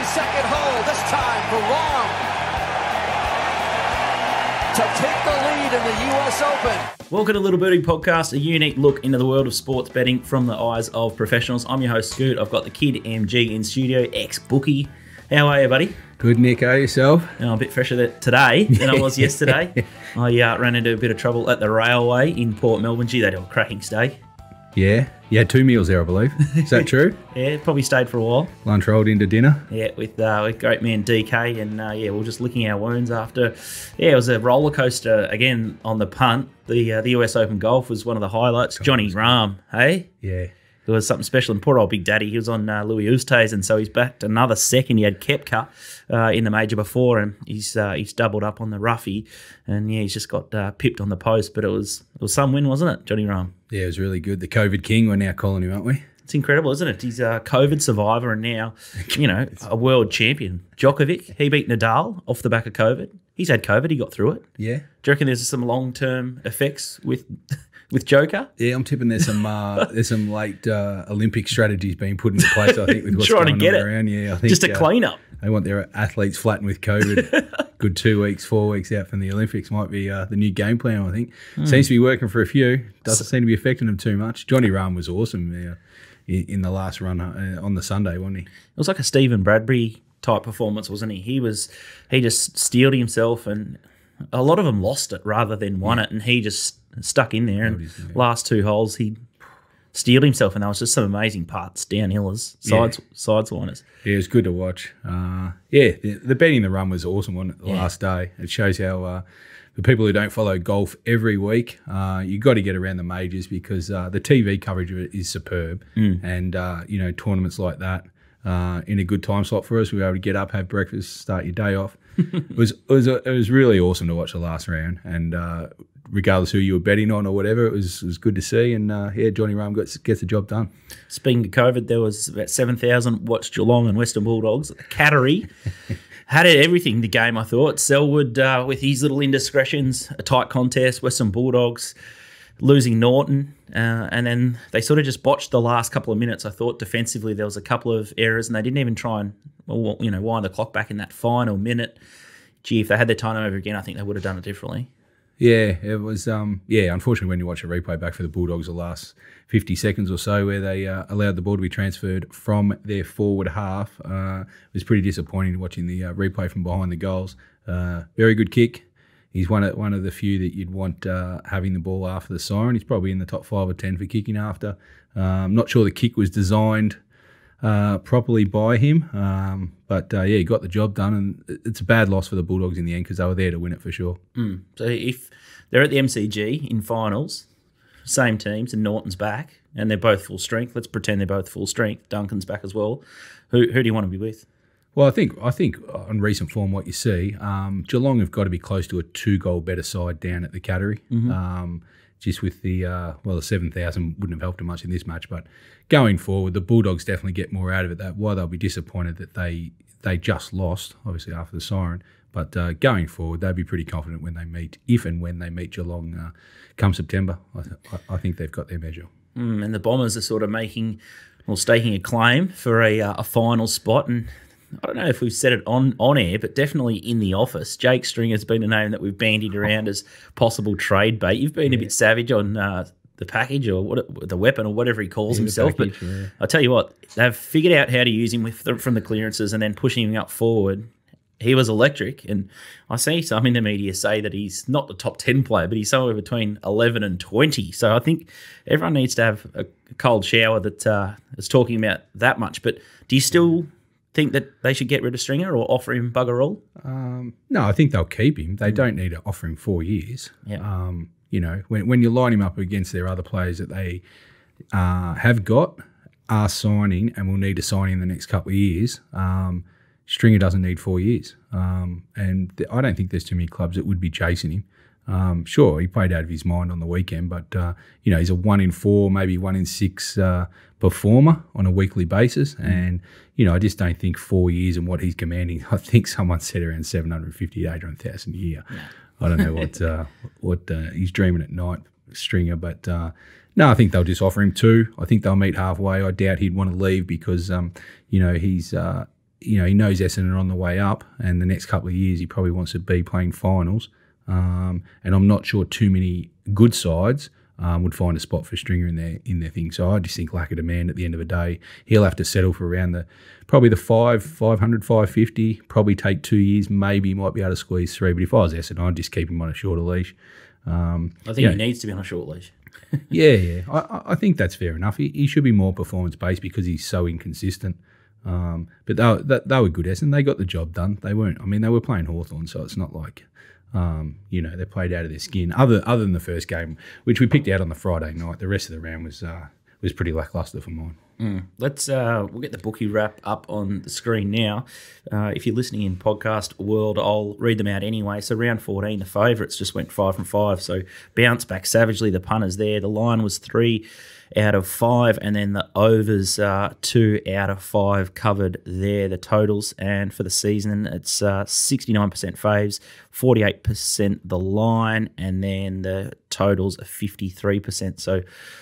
22nd hole, this time for Rahm to take the lead in the US Open. Welcome to Little Birdie Podcast, a unique look into the world of sports betting from the eyes of professionals. I'm your host, Scoot. I've got the kid MG in studio, ex-bookie. How are you, buddy? Good, Nick. How are yourself? I'm a bit fresher today than I was yesterday. I ran into a bit of trouble at the railway in Port Melbourne. Gee, they do a cracking steak. Yeah. You had 2 meals there, I believe. Is that true? Yeah, probably stayed for a while. Lunch rolled into dinner? Yeah, with great man DK, and we were just licking our wounds after. Yeah, it was a roller coaster again on the punt. The US Open Golf was one of the highlights. Johnny Rahm, hey? Yeah. There was something special, and poor old Big Daddy, he was on Louis Oosthuizen, so he's backed another second. He had Koepka in the major before, and he's doubled up on the roughie, and yeah, he's just got pipped on the post, but it was some win, wasn't it, Johnny Rahm? Yeah, it was really good. The COVID king, we're now calling him, aren't we? It's incredible, isn't it? He's a COVID survivor and now, a world champion. Djokovic, he beat Nadal off the back of COVID. He's had COVID, he got through it. Yeah. Do you reckon there's some long-term effects with Joker? Yeah, I'm tipping there's some late Olympic strategies being put into place, I think, with what's trying going to get on it. around. Yeah, I think Just a clean-up. They want their athletes flattened with COVID. Good 2 weeks, 4 weeks out from the Olympics might be the new game plan, I think. Seems to be working for a few. Doesn't seem to be affecting them too much. Johnny Rahm was awesome in the last run on the Sunday, wasn't he? It was like a Stephen Bradbury type performance, wasn't he? He just steeled himself, and a lot of them lost it rather than won it, and he just stuck in there. And last 2 holes, he steeled himself, and there was just some amazing parts downhill as sidewinders. Yeah, it was good to watch. The betting the run was awesome on the last day. It shows how the people who don't follow golf every week, you've got to get around the majors because the TV coverage of it is superb, and tournaments like that. In a good time slot for us, we were able to get up, have breakfast, start your day off. It was really awesome to watch the last round, and regardless who you were betting on or whatever, it was good to see. And Johnny Rahm gets the job done. Speaking of COVID, there was about 7,000 watched Geelong and Western Bulldogs. Cattery had everything. The game, I thought. Selwood with his little indiscretions, a tight contest. Western Bulldogs losing Norton, and then they sort of just botched the last couple of minutes. I thought defensively there was a couple of errors, and they didn't even try and wind the clock back in that final minute. Gee, if they had their time over again, I think they would have done it differently. Yeah, it was. Unfortunately, when you watch a replay back for the Bulldogs, the last 50 seconds or so, where they allowed the ball to be transferred from their forward half, it was pretty disappointing watching the replay from behind the goals. Very good kick. He's one of the few that you'd want having the ball after the siren. He's probably in the top 5 or 10 for kicking after. I'm not sure the kick was designed properly by him, but he got the job done, and it's a bad loss for the Bulldogs in the end because they were there to win it for sure. So if they're at the MCG in finals, same teams, and Norton's back, and they're both full strength, let's pretend they're both full strength, Duncan's back as well, who do you want to be with? Well, I think on recent form, what you see, Geelong have got to be close to a 2-goal better side down at the Cattery. Just with the 7,000 wouldn't have helped them much in this match, but going forward, the Bulldogs definitely get more out of it. That why they'll be disappointed that they just lost, obviously after the siren. But going forward, they'll be pretty confident when they meet, if and when they meet Geelong come September. I think they've got their measure. And the Bombers are sort of staking a claim for a final spot, and I don't know if we've said it on air, but definitely in the office. Jake Stringer's been a name that we've bandied around as possible trade bait. You've been a bit savage on the package or the weapon or whatever he calls himself. But I'll tell you what, they've figured out how to use him from the clearances and then pushing him up forward. He was electric, and I see some in the media say that he's not the top 10 player, but he's somewhere between 11 and 20. So I think everyone needs to have a cold shower that is talking about that much. But do you still think that they should get rid of Stringer or offer him bugger all? No, I think they'll keep him. They don't need to offer him 4 years. Yeah. When you line him up against their other players that they have got, are signing, and will need to sign in the next couple of years, Stringer doesn't need 4 years. And I don't think there's too many clubs that would be chasing him. Sure, he played out of his mind on the weekend, but he's a 1 in 4, maybe 1 in 6 performer on a weekly basis. And I just don't think 4 years and what he's commanding. I think someone said around 750 to 800,000 a year. Yeah. I don't know what he's dreaming at night, Stringer. But no, I think they'll just offer him 2. I think they'll meet halfway. I doubt he'd want to leave because he's he knows Essendon are on the way up, and the next couple of years he probably wants to be playing finals. And I'm not sure too many good sides would find a spot for Stringer in their thing. So I just think lack of demand at the end of the day. He'll have to settle for around probably the 500, 550, probably take 2 years. Maybe he might be able to squeeze 3. But if I was Essendon, I'd just keep him on a shorter leach. I think he needs to be on a short leash. Yeah. I think that's fair enough. He should be more performance-based because he's so inconsistent. But they were good, Essendon. They got the job done. They were playing Hawthorn, so it's not like, they played out of their skin. Other than the first game, which we picked out on the Friday night, the rest of the round was pretty lacklustre for mine. We'll get the bookie wrap up on the screen now. If you're listening in podcast world, I'll read them out anyway. So round 14, the favourites just went 5 from 5. So bounce back savagely. The punters there. The line was 3 out of 5, and then the overs 2 out of 5 covered there, the totals. And for the season, it's 69% faves, 48% the line, and then the totals are 53%. So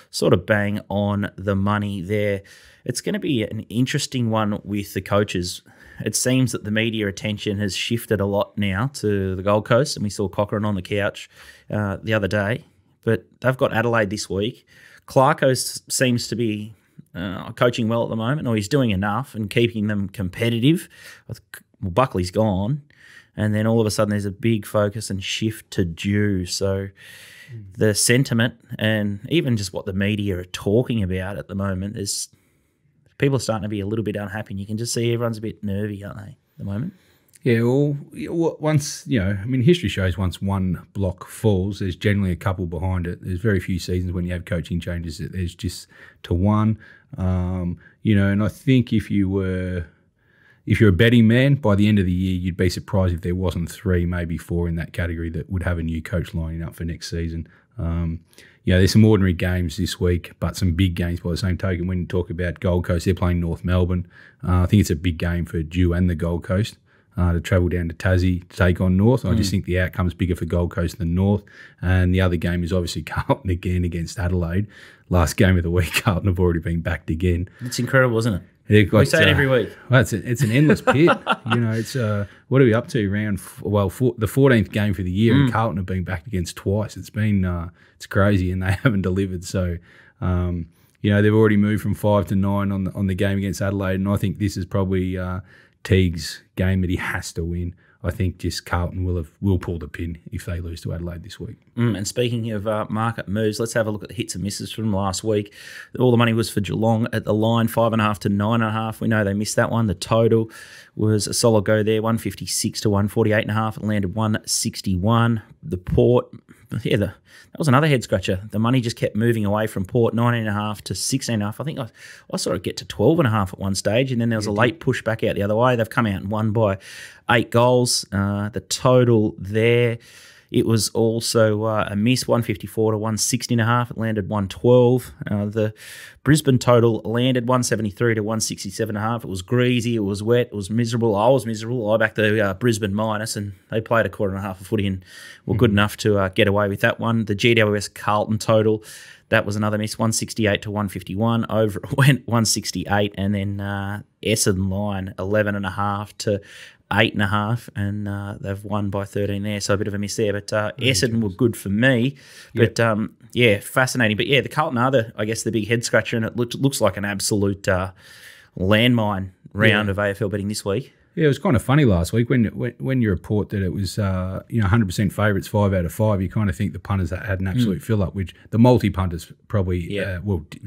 sort of bang on the money there. It's going to be an interesting one with the coaches. It seems that the media attention has shifted a lot now to the Gold Coast, and we saw Cochrane on the couch the other day. But they've got Adelaide this week. Clarko seems to be coaching well at the moment, or he's doing enough and keeping them competitive. Well, Buckley's gone, and then all of a sudden there's a big focus and shift to Dew. So the sentiment and even just what the media are talking about at the moment is people are starting to be a little bit unhappy, and you can just see everyone's a bit nervy, aren't they, at the moment? Yeah, well, once, history shows once one block falls, there's generally a couple behind it. There's very few seasons when you have coaching changes that there's just to one. And I think if you're a betting man, by the end of the year, you'd be surprised if there wasn't 3, maybe 4 in that category that would have a new coach lining up for next season. There's some ordinary games this week, but some big games by the same token. When you talk about Gold Coast, they're playing North Melbourne. I think it's a big game for Dew and the Gold Coast. To travel down to Tassie to take on North. I just think the outcome's bigger for Gold Coast than North. And the other game is obviously Carlton again against Adelaide. Last game of the week, Carlton have already been backed again. It's incredible, isn't it? We say it every week. Well, it's an endless pit. It's what are we up to? The 14th game for the year, and Carlton have been backed against twice. It's been it's crazy, and they haven't delivered. So they've already moved from 5 to 9 on the game against Adelaide, and I think this is probably Teague's game that he has to win. I think just Carlton will pull the pin if they lose to Adelaide this week. And speaking of market moves, let's have a look at the hits and misses from last week. All the money was for Geelong at the line, 5.5 to 9.5. We know they missed that one. The total was a solid go there, 156 to 148.5. It landed 161. The Port, that was another head scratcher. The money just kept moving away from Port, 19.5 to 16.5. I think I saw it get to 12.5 at one stage, and then there was a late push back out the other way. They've come out and won by 8 goals. The total there, it was also a miss, 154 to 160.5. It landed 112. The Brisbane total landed 173 to 167.5. It was greasy, it was wet, it was miserable. I was miserable. I backed the Brisbane minus, and they played a quarter and a half of footy and were good enough to get away with that one. The GWS Carlton total, that was another miss, 168 to 151. Over it went 168, and then Essendon line, 11.5 to 8.5, and they've won by 13 there, so a bit of a miss there. But Essendon were good for me. But fascinating. But the Carlton are the big head scratcher, and it looks like an absolute landmine round of AFL betting this week. Yeah, it was kind of funny last week when you report that it was 100% favourites 5 out of 5. You kind of think the punters had an absolute fill up, which the multi punters probably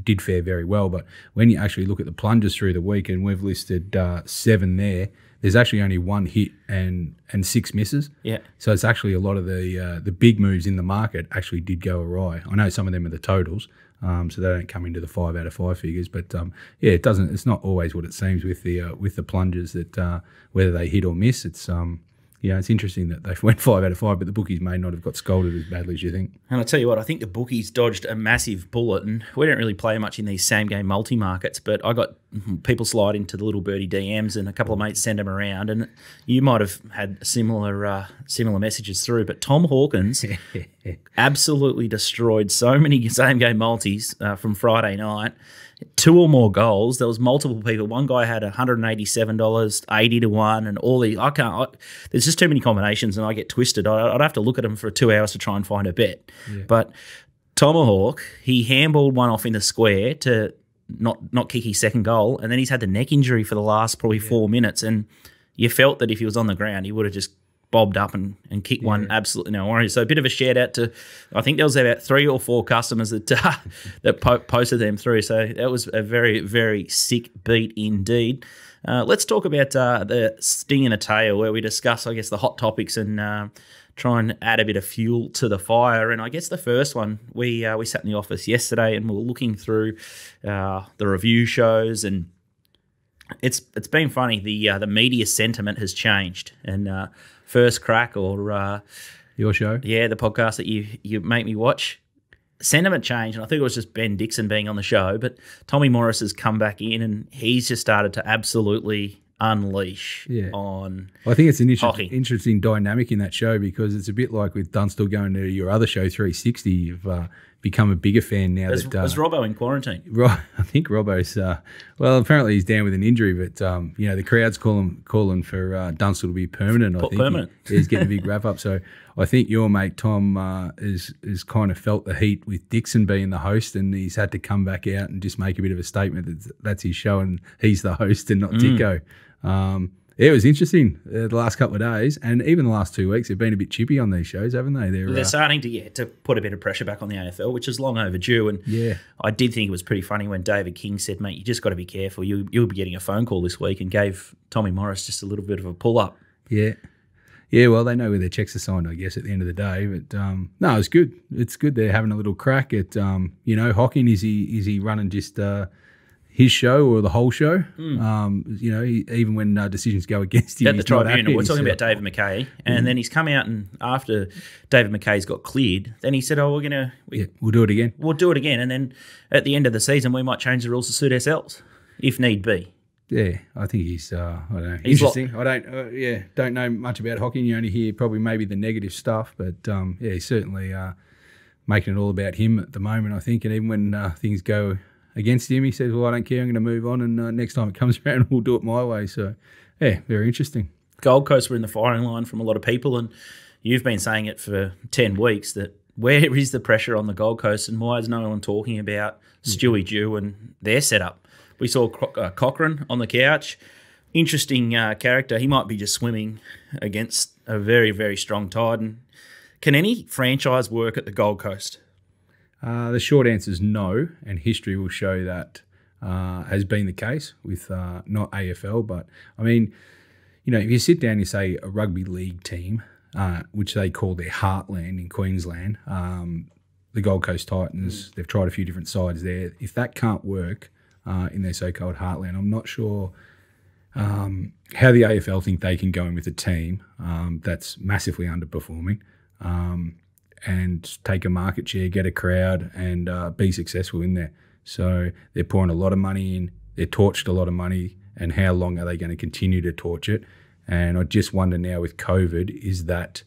did fare very well. But when you actually look at the plungers through the week, and we've listed 7 there. There's actually only 1 hit and 6 misses. Yeah. So it's actually a lot of the big moves in the market actually did go awry. I know some of them are the totals, so they don't come into the 5 out of 5 figures. But it doesn't. It's not always what it seems with the plungers that whether they hit or miss. It's it's interesting that they went 5 out of 5, but the bookies may not have got scolded as badly as you think. And I'll tell you what, I think the bookies dodged a massive bullet, and we don't really play much in these same-game multi-markets, but I got people slide into the little Birdie DMs, and a couple of mates send them around, and you might have had similar messages through, but Tom Hawkins absolutely destroyed so many same-game multis from Friday night. 2 or more goals. There was multiple people. One guy had $187, 80 to 1, and all these. There's just too many combinations, and I get twisted. I'd have to look at them for 2 hours to try and find a bet. Yeah. But Tomahawk, he handballed one off in the square to not kick his second goal, and then he's had the neck injury for the last probably 4 minutes, and you felt that if he was on the ground, he would have just bobbed up and kicked one, absolutely no worries. So a bit of a shout out to, I think there was about 3 or 4 customers that posted them through. So that was a very, very sick beat indeed. Let's talk about the sting in the tail, where we discuss, I guess, the hot topics and try and add a bit of fuel to the fire. And I guess the first one, we sat in the office yesterday and we were looking through the review shows, and it's been funny. The media sentiment has changed, and First Crack, or your show, the podcast that you make me watch, sentiment changed, and I think it was just Ben Dixon being on the show. But Tommy Morris has come back in, and he's just started to absolutely unleash on. I think it's an interesting dynamic in that show, because it's a bit like with Dunstall going to your other show, 360. You've become a bigger fan now. Was Robbo in quarantine? I think Robbo's. Well, apparently he's down with an injury, but the crowd's calling for Dunstall to be permanent. I think permanent. He's getting a big wrap up. So I think your mate Tom is kind of felt the heat with Dixon being the host, and he's had to come back out and just make a bit of a statement that that's his show and he's the host and not Tico. It was interesting the last couple of days, and even the last 2 weeks, they've been a bit chippy on these shows, haven't they? They're starting to put a bit of pressure back on the AFL, which is long overdue. And I did think it was pretty funny when David King said, "Mate, you just got to be careful. You'll be getting a phone call this week," and gave Tommy Morris just a little bit of a pull up. Yeah. Well, they know where their checks are signed, I guess, at the end of the day. But no, it's good. It's good they're having a little crack at Hocking. Is he running just his show or the whole show? Even when decisions go against him, at the tribunal. We're talking about David McKay, and then he's come out, and after David McKay's got cleared, then he said, "Oh, we'll do it again. We'll do it again, and then at the end of the season, we might change the rules to suit ourselves, if need be." Yeah, I think he's I don't know, interesting. I don't know much about hockey. You only hear probably maybe the negative stuff, but he's certainly making it all about him at the moment, I think. And even when things go against him, he says, "Well, I don't care. I'm going to move on, and next time it comes around, we'll do it my way." So, very interesting. Gold Coast were in the firing line from a lot of people, and you've been saying it for 10 weeks that where is the pressure on the Gold Coast, and why is no one talking about Stewie Dew and their setup? We saw Cochrane on the couch. Interesting character. He might be just swimming against a very, very strong tide. And can any franchise work at the Gold Coast? The short answer is no, and history will show that has been the case with not AFL. But, I mean, if you sit down and you say a rugby league team, which they call their heartland in Queensland, the Gold Coast Titans, they've tried a few different sides there. If that can't work in their so-called heartland, I'm not sure how the AFL think they can go in with a team that's massively underperforming and take a market share, get a crowd, and be successful in there. So they're pouring a lot of money in. They're torched a lot of money, and how long are they going to continue to torch it? And I just wonder now with COVID, is that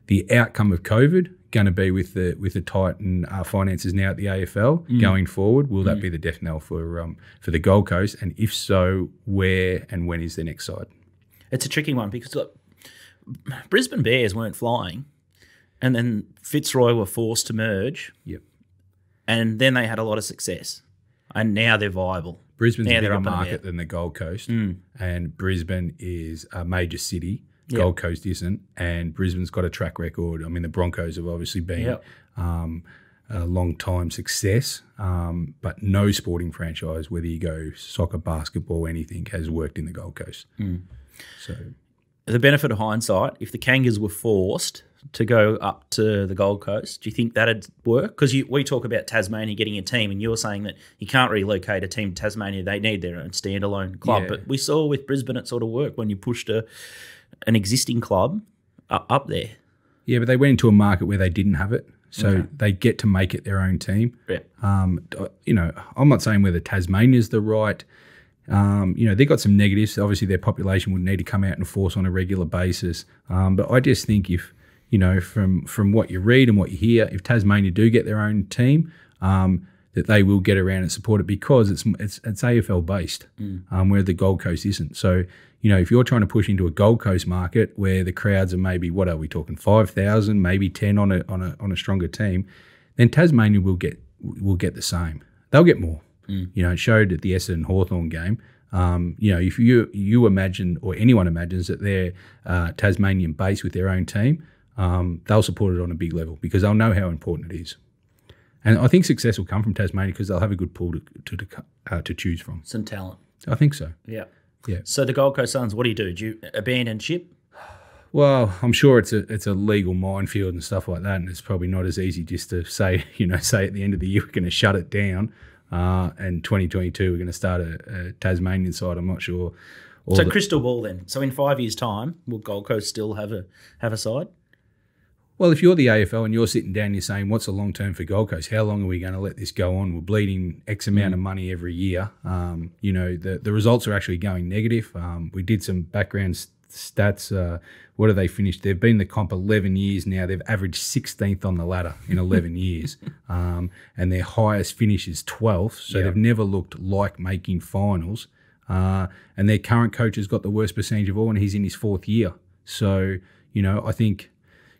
the outcome of COVID going to be with the Titan finances now at the AFL going forward? Will that be the death knell for the Gold Coast? And if so, where and when is the next side? It's a tricky one because look, Brisbane Bears weren't flying, and then Fitzroy were forced to merge. Yep. And then they had a lot of success, and now they're viable. Brisbane's a bigger market than the Gold Coast, and Brisbane is a major city. Gold Coast isn't, and Brisbane's got a track record. I mean, the Broncos have obviously been a long-time success, but no sporting franchise, whether you go soccer, basketball, anything, has worked in the Gold Coast. So, the benefit of hindsight, if the Kangas were forced to go up to the Gold Coast, do you think that'd work? Because we talk about Tasmania getting a team, and you're saying that you can't relocate a team to Tasmania. They need their own standalone club. Yeah. But we saw with Brisbane it sort of worked when you pushed an existing club up there. Yeah, but they went into a market where they didn't have it, so they get to make it their own team. Yeah. I'm not saying whether Tasmania's the right. They've got some negatives. Obviously, their population would need to come out and force on a regular basis. But I just think if from what you read and what you hear, if Tasmania do get their own team, that they will get around and support it because it's AFL based, where the Gold Coast isn't. So, if you're trying to push into a Gold Coast market where the crowds are maybe, what are we talking, 5,000, maybe 10 on a stronger team, then Tasmania will get the same. They'll get more. It showed at the Essendon Hawthorn game. If you imagine, or anyone imagines, that they're Tasmanian based with their own team, they'll support it on a big level because they'll know how important it is. And I think success will come from Tasmania because they'll have a good pool to choose from. Some talent. I think so. Yeah. Yeah. So the Gold Coast Suns, what do? Do you abandon ship? Well, I'm sure it's a legal minefield and stuff like that, and it's probably not as easy just to say at the end of the year we're going to shut it down, and 2022 we're going to start a Tasmanian side. I'm not sure. So crystal ball then. So in 5 years' time, will Gold Coast still have a side? Well, if you're the AFL and you're sitting down, you're saying, what's the long term for Gold Coast? How long are we going to let this go on? We're bleeding X amount of money every year. The results are actually going negative. We did some background stats. What have they finished? They've been in the comp 11 years now. They've averaged 16th on the ladder in 11 years. And their highest finish is 12th. So they've never looked like making finals. And their current coach has got the worst percentage of all, and he's in his 4th year. So, I think...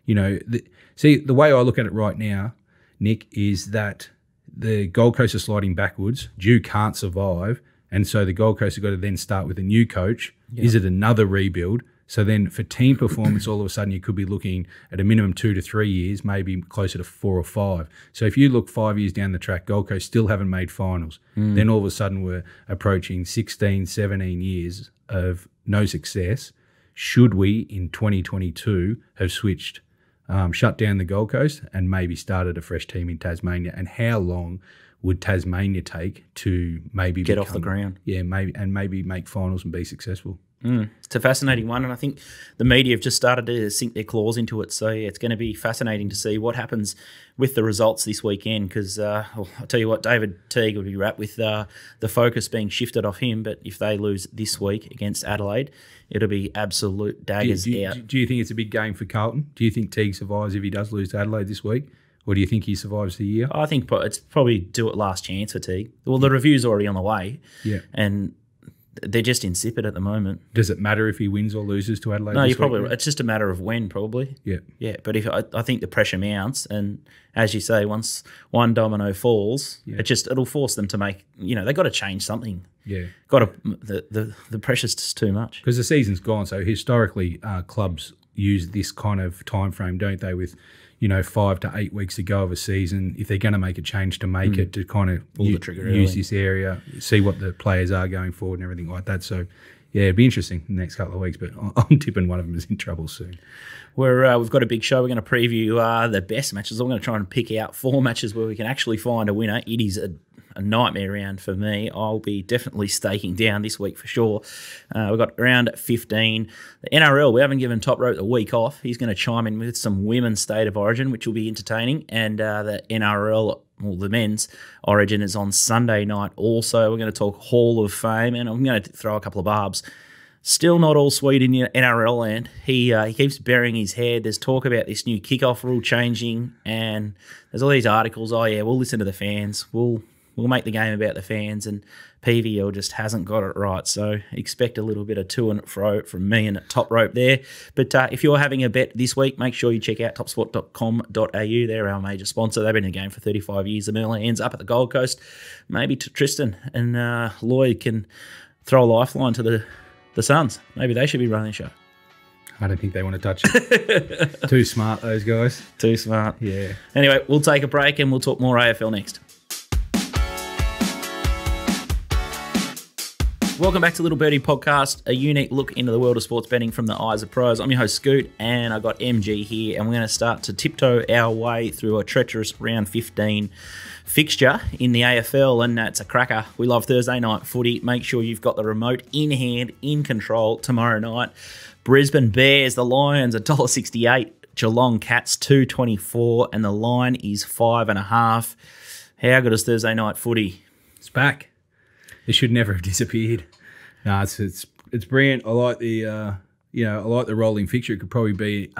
the way I look at it right now, Nick, is that the Gold Coast are sliding backwards. Dew can't survive. And so the Gold Coast have got to then start with a new coach. Yeah. Is it another rebuild? So then for team performance, all of a sudden you could be looking at a minimum 2 to 3 years, maybe closer to 4 or 5. So if you look 5 years down the track, Gold Coast still haven't made finals. Then all of a sudden we're approaching 16, 17 years of no success. Should we, in 2022, have switched, shut down the Gold Coast and maybe started a fresh team in Tasmania? And how long would Tasmania take to maybe get off the ground? Yeah, maybe make finals and be successful. It's a fascinating one, and I think the media have just started to sink their claws into it. So it's going to be fascinating to see what happens with the results this weekend. Because I'll tell you what, David Teague will be wrapped with the focus being shifted off him. But if they lose this week against Adelaide, it'll be absolute daggers out. Do you think it's a big game for Carlton? Do you think Teague survives if he does lose to Adelaide this week? Or do you think he survives the year? I think it's probably do it last chance for Teague. Well, the review's already on the way. Yeah. And they're just insipid at the moment. Does it matter if he wins or loses to Adelaide? No, it's just a matter of when, probably. Yeah. Yeah, but if I think the pressure mounts, and as you say, once one domino falls, it'll force them to make, they got to change something. Yeah. The pressure's just too much. Because the season's gone, so historically clubs use this kind of time frame, don't they, with 5 to 8 weeks to go of a season, if they're going to make a change, to make it, to kind of use this area, see what the players are going forward and everything like that. So, yeah, it'd be interesting in the next couple of weeks, but I'm tipping one of them is in trouble soon. We've got a big show. We're going to preview the best matches. I'm going to try and pick out 4 matches where we can actually find a winner. It is a nightmare round for me. I'll be definitely staking down this week for sure. We've got round 15. The NRL, we haven't given Top Rope the week off. He's going to chime in with some women's state of origin, which will be entertaining. And the NRL, the men's origin, is on Sunday night also. We're going to talk Hall of Fame, and I'm going to throw a couple of barbs. Still not all sweet in NRL land. He keeps burying his head. There's talk about this new kickoff rule changing, and there's all these articles. Oh yeah, we'll listen to the fans. We'll make the game about the fans, and PVL just hasn't got it right. So expect a little bit of to and fro from me and at Top Rope there. But if you're having a bet this week, make sure you check out topsport.com.au. They're our major sponsor. They've been in the game for 35 years. The Merlions up at the Gold Coast. Maybe Tristan and Lloyd can throw a lifeline to the Suns. Maybe they should be running the show. I don't think they want to touch it. Too smart, those guys. Too smart. Yeah. Anyway, we'll take a break and we'll talk more AFL next. Welcome back to Little Birdie Podcast, a unique look into the world of sports betting from the eyes of pros. I'm your host, Scoot, and I've got MG here, and we're going to start to tiptoe our way through a treacherous round 15 fixture in the AFL, and it's a cracker. We love Thursday night footy. Make sure you've got the remote in hand, in control tomorrow night. Brisbane Bears, the Lions, $1.68. Geelong Cats, $2.24, and the line is 5.5. How good is Thursday night footy? It's back. It should never have disappeared. No, it's brilliant. I like the I like the rolling fixture. It could probably be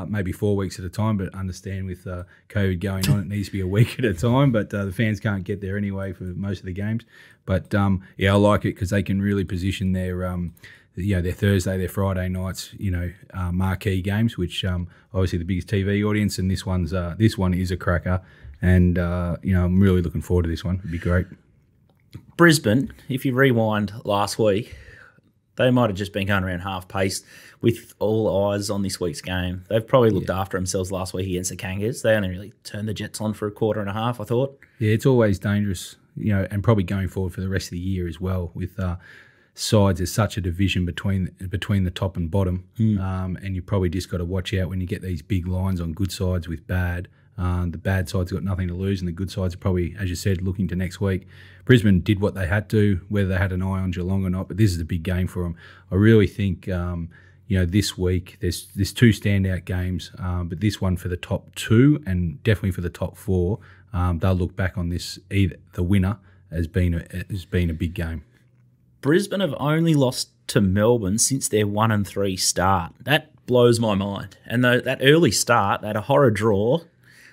maybe 4 weeks at a time, but understand with COVID going on, it needs to be a week at a time. But the fans can't get there anyway for most of the games. But I like it because they can really position their their Thursday, their Friday nights, marquee games, which obviously the biggest TV audience, and this one is a cracker, and I'm really looking forward to this one. It'd be great. Brisbane, if you rewind last week, they might have just been going around half pace with all eyes on this week's game. They've probably looked after themselves last week against the Kangas. They only really turned the Jets on for a quarter and a half, I thought. Yeah, it's always dangerous, and probably going forward for the rest of the year as well with sides. There's such a division between the top and bottom, and you probably just got to watch out when you get these big lines on good sides with bad. The bad side's got nothing to lose, and the good sides are probably, as you said, looking to next week. Brisbane did what they had to, whether they had an eye on Geelong or not, but this is a big game for them. I really think, this week there's two standout games, but this one for the top two and definitely for the top four, they'll look back on this, either the winner as being a big game. Brisbane have only lost to Melbourne since their 1-3 start. That blows my mind. And that early start, they had a horror draw.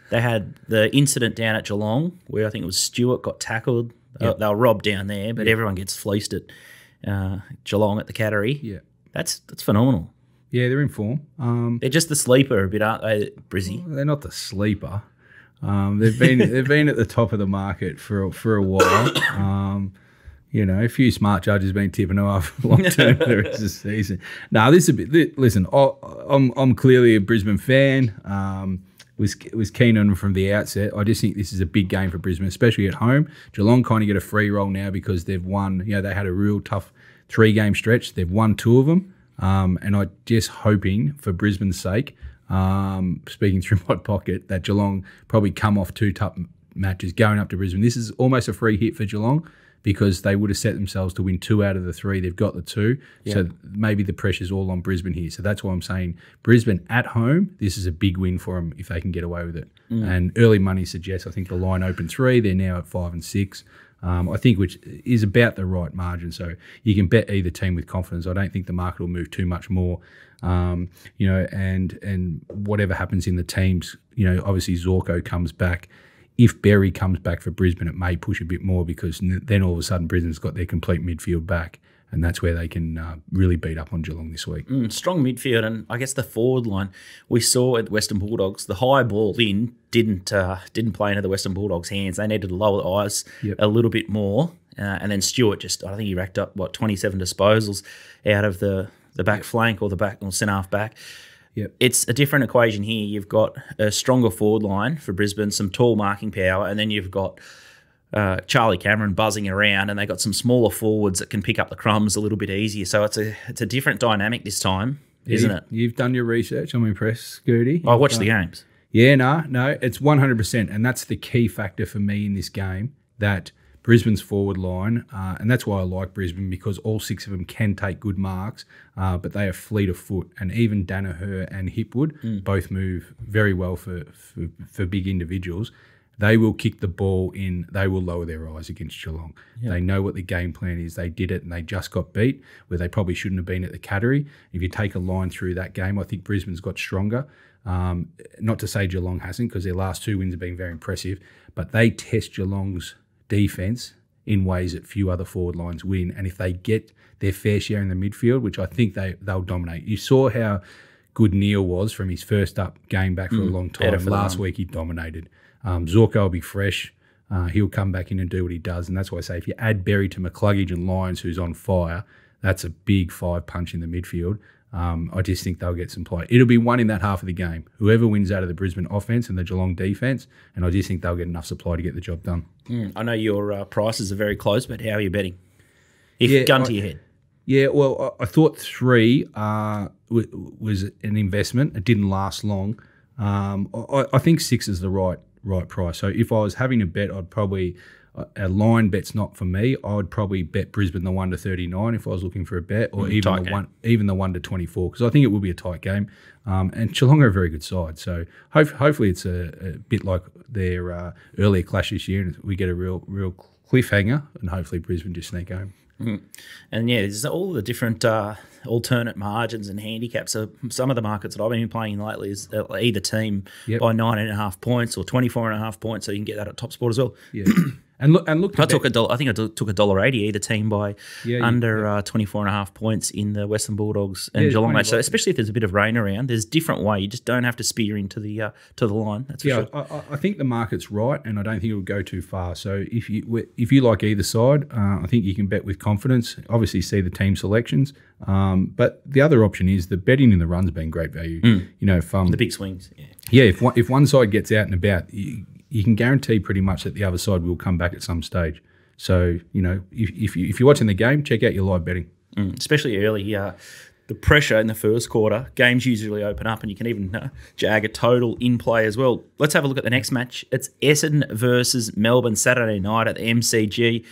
They had the incident down at Geelong where I think it was Stewart got tackled. Yep. They were robbed down there, but everyone gets fleeced at Geelong at the Cattery. Yeah, that's phenomenal. Yeah, they're in form. They're just the sleeper a bit, aren't they, Brizzy? Well, they're not the sleeper. They've been at the top of the market for a while. A few smart judges have been tipping them off long term for the rest of the season. No, this is a bit. Listen, I'm clearly a Brisbane fan. Was keen on them from the outset. I just think this is a big game for Brisbane, especially at home. Geelong kind of get a free roll now because they've won. They had a real tough 3-game stretch. They've won 2 of them, and I'm just hoping for Brisbane's sake, speaking through my pocket, that Geelong probably come off 2 tough matches going up to Brisbane. This is almost a free hit for Geelong, because they would have set themselves to win 2 out of the 3. They've got the 2. Yep. So maybe the pressure's all on Brisbane here. So that's why I'm saying Brisbane at home, this is a big win for them if they can get away with it. And early money suggests, I think the line opened 3. They're now at 5 and 6. I think, which is about the right margin. So you can bet either team with confidence. I don't think the market will move too much more. And whatever happens in the teams, obviously Zorko comes back. If Berry comes back for Brisbane, it may push a bit more, because then all of a sudden Brisbane's got their complete midfield back, and that's where they can really beat up on Geelong this week. Strong midfield, and I guess the forward line we saw at Western Bulldogs, the high ball in didn't play into the Western Bulldogs' hands. They needed to lower the ice a little bit more, and then Stewart I think he racked up 27 disposals out of the back flank or the back or centre half back. Yep. It's a different equation here. You've got a stronger forward line for Brisbane, some tall marking power, and then you've got Charlie Cameron buzzing around, and they got some smaller forwards that can pick up the crumbs a little bit easier. So it's a different dynamic this time, isn't it? You've done your research. I'm impressed, Goody. I watched the games. Yeah, no, it's 100%, and that's the key factor for me in this game, that Brisbane's forward line, and that's why I like Brisbane, because all 6 of them can take good marks, but they are fleet of foot, and even Danaher and Hipwood both move very well for big individuals. They will kick the ball in. They will lower their eyes against Geelong. Yeah. They know what the game plan is. They did it, and they just got beat where they probably shouldn't have been at the Cattery. If you take a line through that game, I think Brisbane's got stronger. Not to say Geelong hasn't, because their last 2 wins have been very impressive, but they test Geelong's defence in ways that few other forward lines win. And if they get their fair share in the midfield, which I think they'll dominate. You saw how good Neil was from his first up game back for a long time. Last week he dominated. Zorko will be fresh. He'll come back in and do what he does. And that's why I say if you add Berry to McCluggage and Lyons, who's on fire, that's a big 5 punch in the midfield. I just think they'll get some play. It'll be one in that half of the game. Whoever wins out of the Brisbane offense and the Geelong defense, and I just think they'll get enough supply to get the job done. I know your prices are very close, but how are you betting? Gun to your head. Yeah, well, I thought 3 was an investment. It didn't last long. I think 6 is the right price. So if I was having a bet, I'd probably a line bet's not for me. I would probably bet Brisbane the 1 to 39 if I was looking for a bet, or even the 1 to 24, because I think it will be a tight game. And Geelong are a very good side, so hopefully it's a bit like their earlier clash this year, and we get a real cliffhanger, and hopefully Brisbane just sneak home. And yeah, there's all the different alternate margins and handicaps. So some of the markets that I've been playing lately is either team by 9.5 points or 24.5 points, so you can get that at Top Sport as well. Yeah. And look. I took $1. I think I took $1.80 either team by under 24.5 points in the Western Bulldogs and Geelong match. So especially if there's a bit of rain around, there's a different way. You just don't have to spear into the line. That's for sure. I think the market's right, and I don't think it will go too far. So if you like either side, I think you can bet with confidence. Obviously, see the team selections, but the other option is the betting in the run's been great value. You know, the big swings. If one side gets out and about, you can guarantee pretty much that the other side will come back at some stage. So, you know, if you're watching the game, check out your live betting. Especially early, the pressure in the first quarter, games usually open up and you can even jag a total in play as well. Let's have a look at the next match. It's Essendon versus Melbourne Saturday night at the MCG.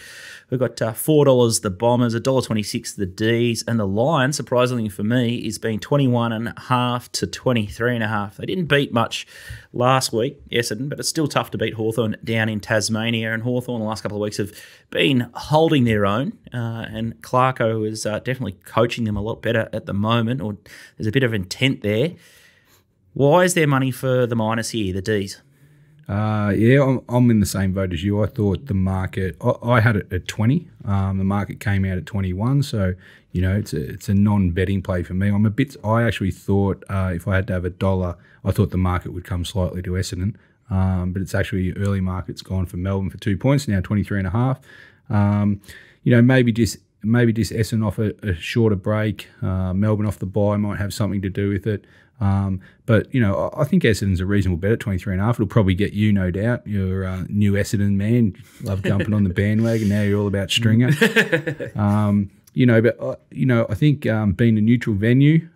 We've got $4 the Bombers, $1.26 the Ds, and the line, surprisingly for me, is being 21.5 to 23.5. They didn't beat much last week, Essendon, but it's still tough to beat Hawthorn down in Tasmania, and Hawthorn the last couple of weeks have been holding their own, and Clarko is definitely coaching them a lot better at the moment, or there's a bit of intent there. Why is there money for the minus here, the Ds? I'm in the same boat as you. I thought the market, I had it at 20. The market came out at 21. So, you know, it's a non-betting play for me. I actually thought if I had to have $1, I thought the market would come slightly to Essendon. But it's actually early market's gone for Melbourne for 2 points, now 23.5. You know, maybe just Essendon off a shorter break. Melbourne off the bye might have something to do with it. But, you know, I think Essendon's a reasonable bet at 23.5. It'll probably get you, no doubt. You're a new Essendon man. Love jumping on the bandwagon. Now you're all about Stringer. You know, but, you know, I think being a neutral venue,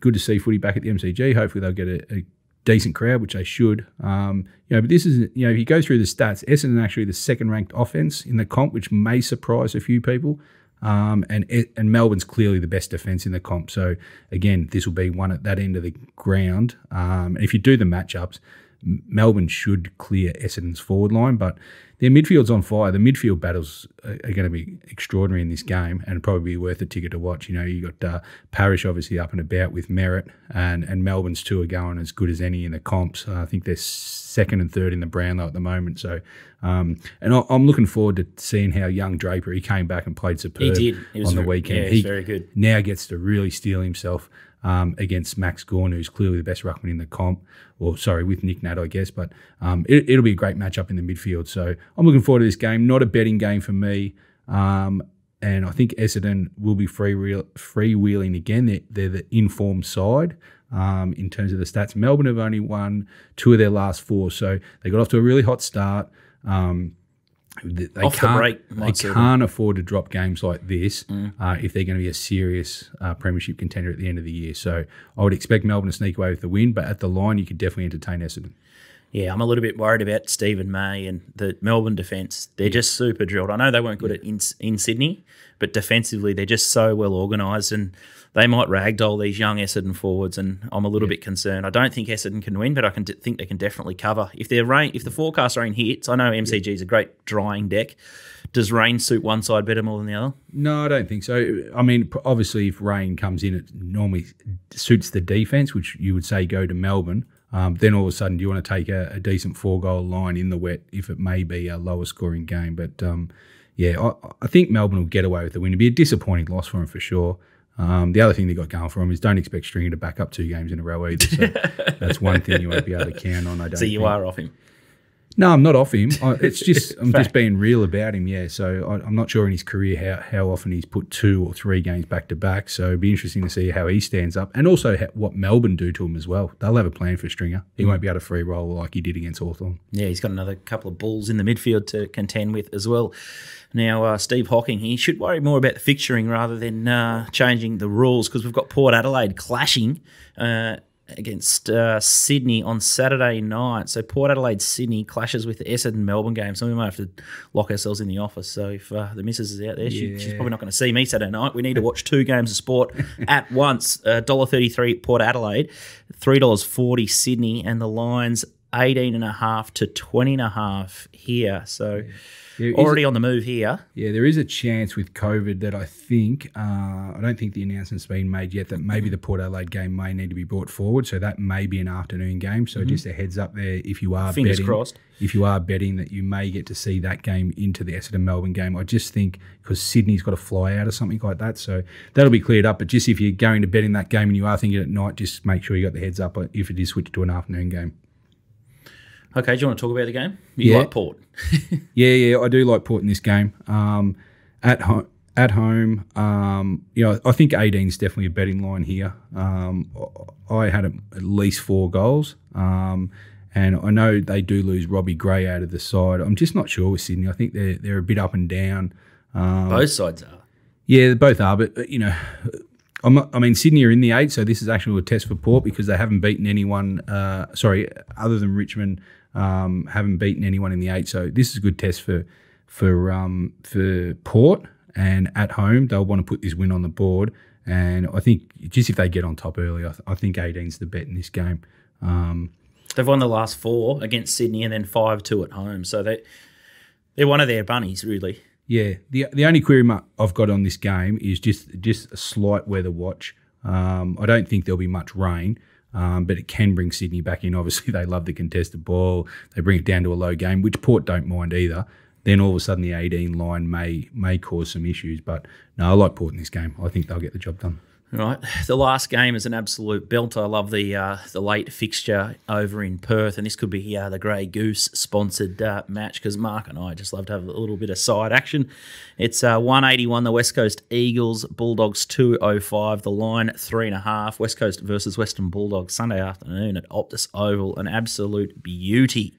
good to see footy back at the MCG. Hopefully they'll get a decent crowd, which they should. You know, but this is, you know, if you go through the stats, Essendon actually the second-ranked offence in the comp, which may surprise a few people. And Melbourne's clearly the best defence in the comp. So, again, this will be one at that end of the ground. If you do the matchups, Melbourne should clear Essendon's forward line, but their midfield's on fire. The midfield battles are going to be extraordinary in this game and probably be worth a ticket to watch. You know, you got Parrish obviously up and about with merit, and Melbourne's two are going as good as any in the comps. I think they're second and third in the Brownlow at the moment. So, and I'm looking forward to seeing how young Draper, he came back and played superb on the weekend. Yeah, he's very good. Now gets to really steel himself against Max Gawn, who's clearly the best ruckman in the comp, or sorry, with Nick Nat, I guess. But it'll be a great matchup in the midfield. So I'm looking forward to this game. Not a betting game for me. And I think Essendon will be freewheeling again. They're the informed side in terms of the stats. Melbourne have only won 2 of their last 4, so they got off to a really hot start. They can't afford to drop games like this if they're going to be a serious premiership contender at the end of the year. So I would expect Melbourne to sneak away with the win, but at the line you could definitely entertain Essendon. Yeah, I'm a little bit worried about Stephen May and the Melbourne defence. They're just super drilled. I know they weren't good at in Sydney, but defensively they're just so well organised, and they might ragdoll these young Essendon forwards, and I'm a little bit concerned. I don't think Essendon can win, but I think they can definitely cover. If the forecast rain hits, I know MCG is a great drying deck. Does rain suit one side better more than the other? No, I don't think so. I mean, obviously if rain comes in, it normally suits the defence, which you would say go to Melbourne. Then all of a sudden, do you want to take a decent 4-goal line in the wet if it may be a lower scoring game? But I think Melbourne will get away with the win. It'd be a disappointing loss for them for sure. The other thing they got going for them is don't expect Stringer to back up 2 games in a row either. So that's one thing you won't be able to count on. So you are off him? No, I'm not off him. I'm just being real about him. Yeah, so I'm not sure in his career how often he's put 2 or 3 games back to back. So it'd be interesting to see how he stands up, and also what Melbourne do to him as well. They'll have a plan for Stringer. He won't be able to free roll like he did against Hawthorn. Yeah, he's got another couple of bulls in the midfield to contend with as well. Now, Steve Hocking, he should worry more about the fixturing rather than changing the rules, because we've got Port Adelaide clashing against Sydney on Saturday night. So Port Adelaide-Sydney clashes with the Essendon-Melbourne game. So we might have to lock ourselves in the office. So if the missus is out there, she's probably not going to see me Saturday night. We need to watch 2 games of sport at once. $1.33 Port Adelaide, $3.40 Sydney, and the Lions 18.5 to 20.5 here. So There already is on the move here. there is a chance with COVID that I think, I don't think the announcement's been made yet, that maybe the Port Adelaide game may need to be brought forward. So that may be an afternoon game. So just a heads up there, if you are Fingers betting, crossed. if you are betting that you may get to see that game into the Essendon-Melbourne game. I just think because Sydney's got to fly out or something like that. So that'll be cleared up. But just if you're going to bet in that game and you are thinking at night, just make sure you got the heads up if it is switched to an afternoon game. Okay, do you want to talk about the game? You like Port? Yeah, I do like Port in this game. At home, I think 18 is definitely a betting line here. I had at least 4 goals, and I know they do lose Robbie Gray out of the side. I'm just not sure with Sydney. I think they're a bit up and down. Both sides are. Yeah, they both are, but Sydney are in the 8, so this is actually a test for Port because they haven't beaten anyone. Other than Richmond. Haven't beaten anyone in the 8, so this is a good test for Port. And at home, they'll want to put this win on the board. And I think just if they get on top early, I think 18's the bet in this game. They've won the last 4 against Sydney and then 5-2 at home, so they're one of their bunnies, really. Yeah, the only query I've got on this game is just a slight weather watch. I don't think there'll be much rain. But it can bring Sydney back in. Obviously, they love the contested ball. They bring it down to a low game, which Port don't mind either. Then all of a sudden, the 18 line may cause some issues. But no, I like Port in this game. I think they'll get the job done. Right. The last game is an absolute belter. I love the late fixture over in Perth, and this could be the Grey Goose sponsored match because Mark and I just love to have a little bit of side action. It's 181, the West Coast Eagles, Bulldogs 205, the line 3.5, West Coast versus Western Bulldogs, Sunday afternoon at Optus Oval, an absolute beauty.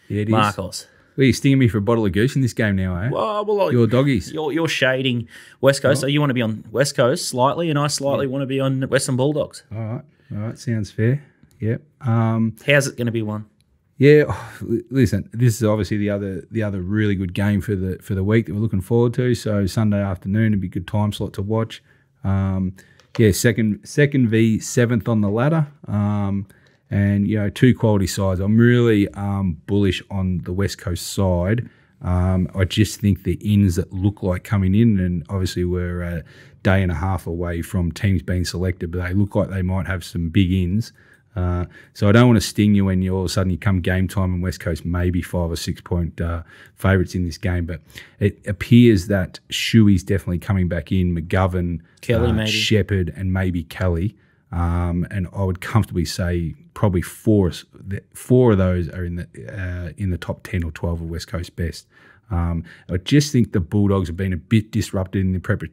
Yeah, it Marcos. is. Well, you're stinging me for a bottle of goose in this game now, eh? Well, your doggies. You're shading West Coast, so you want to be on West Coast slightly, and I slightly want to be on Western Bulldogs. All right, sounds fair. Yep. How's it going to be won? Yeah, listen, this is obviously the other really good game for the week that we're looking forward to. So Sunday afternoon would be a good time slot to watch. Second v 7th on the ladder. And, 2 quality sides. I'm really bullish on the West Coast side. I just think the ins that look like coming in, and obviously we're a day and a half away from teams being selected, but they look like they might have some big ins. So I don't want to sting you when all of a sudden you come game time and West Coast may be 5 or 6 point favourites in this game. But it appears that Shuey's definitely coming back in, McGovern, Kelly maybe. Shepherd, and maybe Kelly. And I would comfortably say probably four of those are in the top 10 or 12 of West Coast best. I just think the Bulldogs have been a bit disrupted in the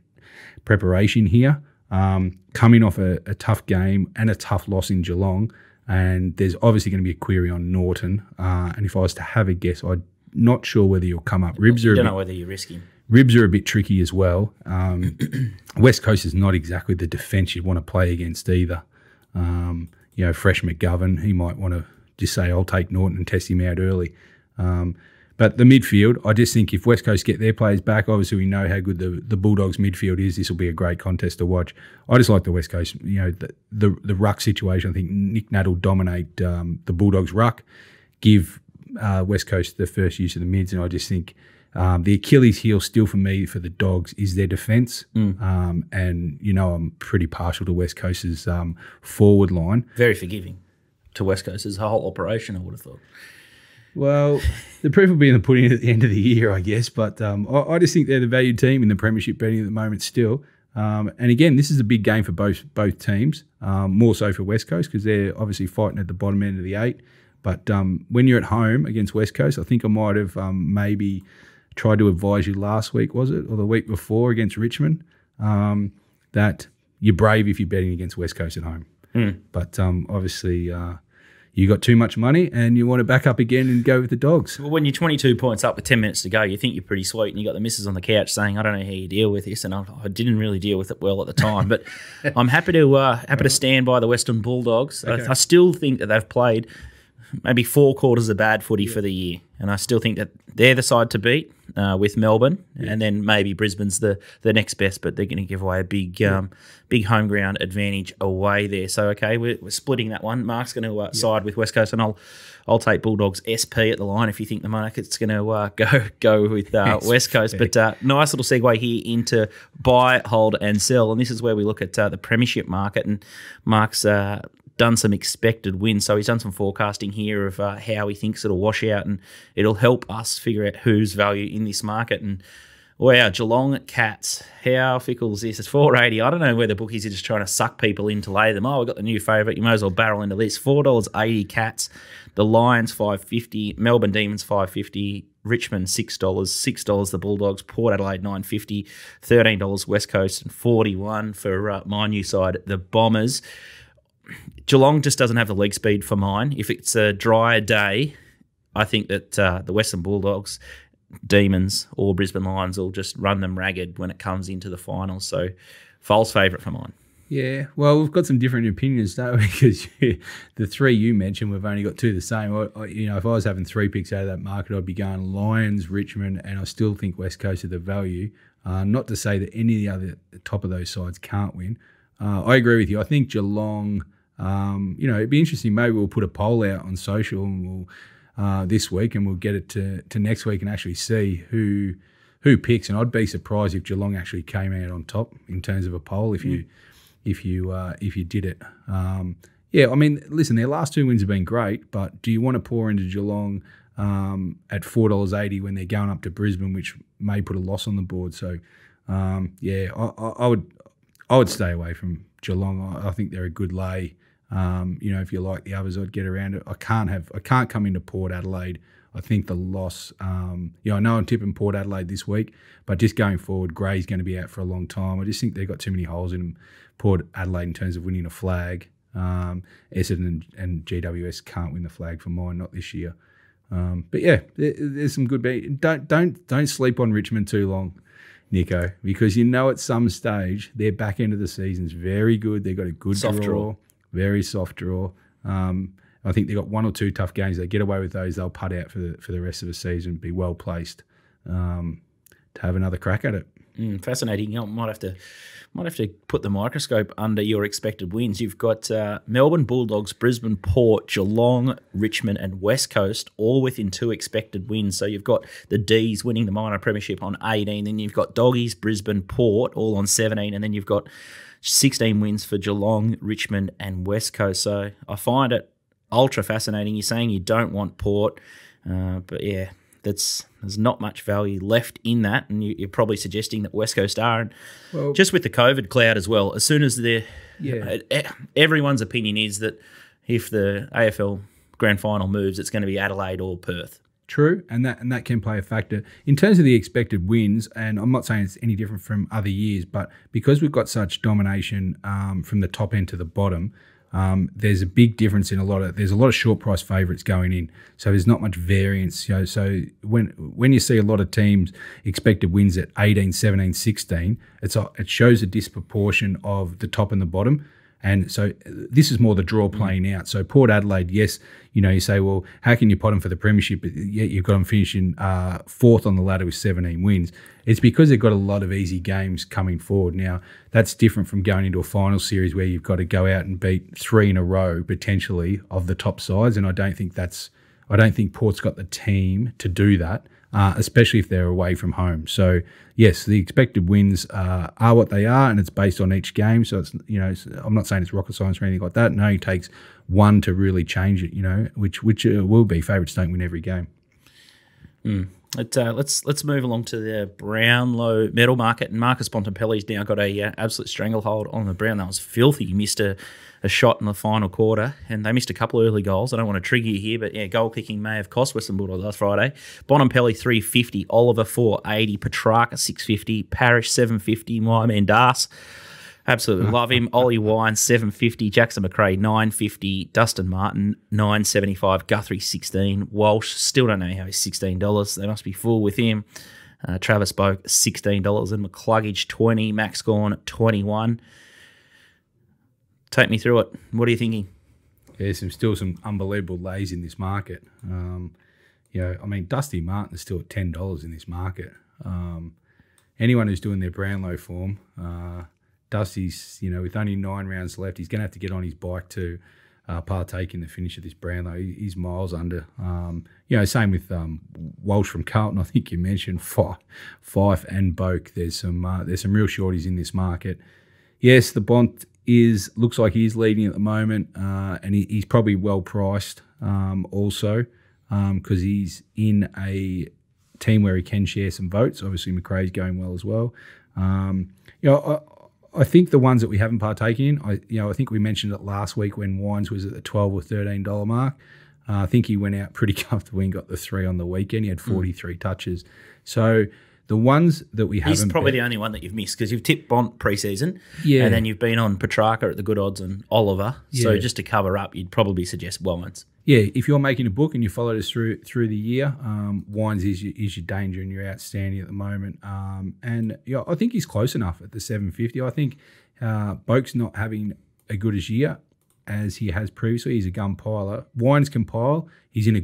preparation here, coming off a tough game and a tough loss in Geelong. And there's obviously going to be a query on Norton. And if I was to have a guess, I'm not sure whether you'll come up. You don't know whether you're risking. Ribs are a bit tricky as well. West Coast is not exactly the defence you'd want to play against either. Fresh McGovern, he might want to just say, I'll take Norton and test him out early. But the midfield, I just think if West Coast get their players back, obviously we know how good the Bulldogs midfield is. This will be a great contest to watch. I just like the West Coast, the ruck situation. I think Nick Nat will dominate the Bulldogs ruck, give West Coast the first use of the mids, and I just think the Achilles heel still for me for the Dogs is their defence. And, I'm pretty partial to West Coast's forward line. Very forgiving to West Coast's whole operation, I would have thought. Well, the proof will be in the pudding at the end of the year, I guess. But I just think they're the valued team in the premiership betting at the moment still. And again, this is a big game for both teams, more so for West Coast because they're obviously fighting at the bottom end of the 8. But when you're at home against West Coast, I think I might have maybe tried to advise you last week, was it, or the week before against Richmond, that you're brave if you're betting against West Coast at home. But obviously you got too much money and you want to back up again and go with the Dogs. Well, when you're 22 points up with 10 minutes to go, you think you're pretty sweet, and you got the missus on the couch saying, "I don't know how you deal with this," and I didn't really deal with it well at the time. But I'm happy to stand by the Western Bulldogs. Okay. I still think that they've played maybe 4 quarters of bad footy for the year, and I still think that they're the side to beat. with Melbourne, and then maybe Brisbane's the next best, but they're going to give away a big home ground advantage away there. So, okay, we're splitting that one. Mark's going to side with West Coast, and I'll take Bulldogs SP at the line if you think the market's going to go with West Coast. But nice little segue here into buy, hold, and sell, and this is where we look at the premiership market, and Mark's done some expected wins. So he's done some forecasting here of how he thinks it'll wash out, and it'll help us figure out who's value in this market. And wow, Geelong Cats, how fickle is this? It's $4.80. I don't know whether bookies are just trying to suck people in to lay them. Oh, we've got the new favourite. You might as well barrel into this. $4.80 Cats. The Lions $5.50. Melbourne Demons $5.50. Richmond $6. $6 the Bulldogs. Port Adelaide $9.50. $13 West Coast, and $41 for my new side, the Bombers. Geelong just doesn't have the leg speed for mine. If it's a drier day, I think that the Western Bulldogs, Demons, or Brisbane Lions will just run them ragged when it comes into the finals. So, false favourite for mine. Yeah, well, we've got some different opinions, though, because the three you mentioned, we've only got two the same. If I was having three picks out of that market, I'd be going Lions, Richmond, and I still think West Coast are the value. Not to say that any of the other top of those sides can't win. I agree with you. I think Geelong, it'd be interesting. Maybe we'll put a poll out on social and we'll this week, and we'll get it to next week and actually see who picks. And I'd be surprised if Geelong actually came out on top in terms of a poll if you did it. I mean, listen, their last two wins have been great, but do you want to pour into Geelong at $4.80 when they're going up to Brisbane, which may put a loss on the board? So, I would stay away from Geelong. I think they're a good lay. If you like the others, I'd get around it. I can't come into Port Adelaide. I think the loss, I know I'm tipping Port Adelaide this week, but just going forward, Gray's going to be out for a long time. I just think they've got too many holes in them, Port Adelaide, in terms of winning a flag. Essendon and GWS can't win the flag for mine, not this year. But yeah, there's some good bet. Don't sleep on Richmond too long, Nico, because at some stage their back end of the season's very good. They've got a good draw. Very soft draw. I think they've got one or two tough games. They get away with those, they'll putt out for the rest of the season, be well placed to have another crack at it. Fascinating. You might have to put the microscope under your expected wins. You've got Melbourne Bulldogs, Brisbane Port, Geelong, Richmond, and West Coast, all within 2 expected wins. So you've got the D's winning the minor premiership on 18, then you've got Doggies, Brisbane, Port, all on 17, and then you've got 16 wins for Geelong, Richmond, and West Coast. So I find it ultra fascinating. You're saying you don't want Port, but yeah, there's not much value left in that, and you're probably suggesting that West Coast are. And just with the COVID cloud as well, as soon as everyone's opinion is that if the AFL Grand Final moves, it's going to be Adelaide or Perth. True, and that can play a factor. In terms of the expected wins, and I'm not saying it's any different from other years, but because we've got such domination from the top end to the bottom, there's a big difference in there's a lot of short price favourites going in, so there's not much variance. So when you see a lot of teams expected wins at 18, 17, 16, it shows a disproportion of the top and the bottom. And so this is more the draw playing out. So Port Adelaide, yes, you say, well, how can you pot them for the premiership? But yet you've got them finishing 4th on the ladder with 17 wins. It's because they've got a lot of easy games coming forward. Now, that's different from going into a final series where you've got to go out and beat 3 in a row, potentially, of the top sides. And I don't think Port's got the team to do that, especially if they're away from home. So, yes, the expected wins are what they are, and it's based on each game. So, I'm not saying it's rocket science or anything like that. No, it takes one to really change it, which will be. Favourites don't win every game. Let's move along to the Brownlow medal market. And Marcus Bontempelli's now got a absolute stranglehold on the Brown. That was filthy. He missed a shot in the final quarter, and they missed a couple of early goals. I don't want to trigger you here, but yeah, goal kicking may have cost Western Bulldogs last Friday. Bontempelli $3.50, Oliver $4.80, Petrarca $6.50, Parrish $7.50, my man Das. Absolutely love him. Ollie Wine, $7.50. Jackson McRae, $9.50. Dustin Martin, $9.75. Guthrie, $16. Walsh, still don't know how he's $16. They must be full with him. Travis Boak, $16. And McCluggage, $20. Max Gawn, $21. Take me through it. What are you thinking? There's still some unbelievable lays in this market. I mean, Dusty Martin is still at $10 in this market. Anyone who's doing their Brownlow form, Dusty's, with only 9 rounds left, he's going to have to get on his bike to partake in the finish of this Brownlow. He's miles under. Same with Walsh from Carlton. I think you mentioned Fife and Boak. There's some real shorties in this market. Yes, the Bont looks like he is leading at the moment, and he's probably well priced also because he's in a team where he can share some votes. Obviously, McRae's going well as well. I think the ones that we haven't partaken in, I think we mentioned it last week when Wines was at the $12 or $13 mark. I think he went out pretty comfortably and got the 3 on the weekend. He had 43 touches. So the ones that we haven't... He's probably the only one that you've missed because you've tipped Bont pre-season and then you've been on Petrarca at the good odds and Oliver. Yeah. So just to cover up, you'd probably suggest Wines. Yeah, if you're making a book and you followed us through the year, Wines is your danger and you're outstanding at the moment. I think he's close enough at the 750. I think Boak's not having a good as year as he has previously. He's a gun piler. Wines can pile. He's in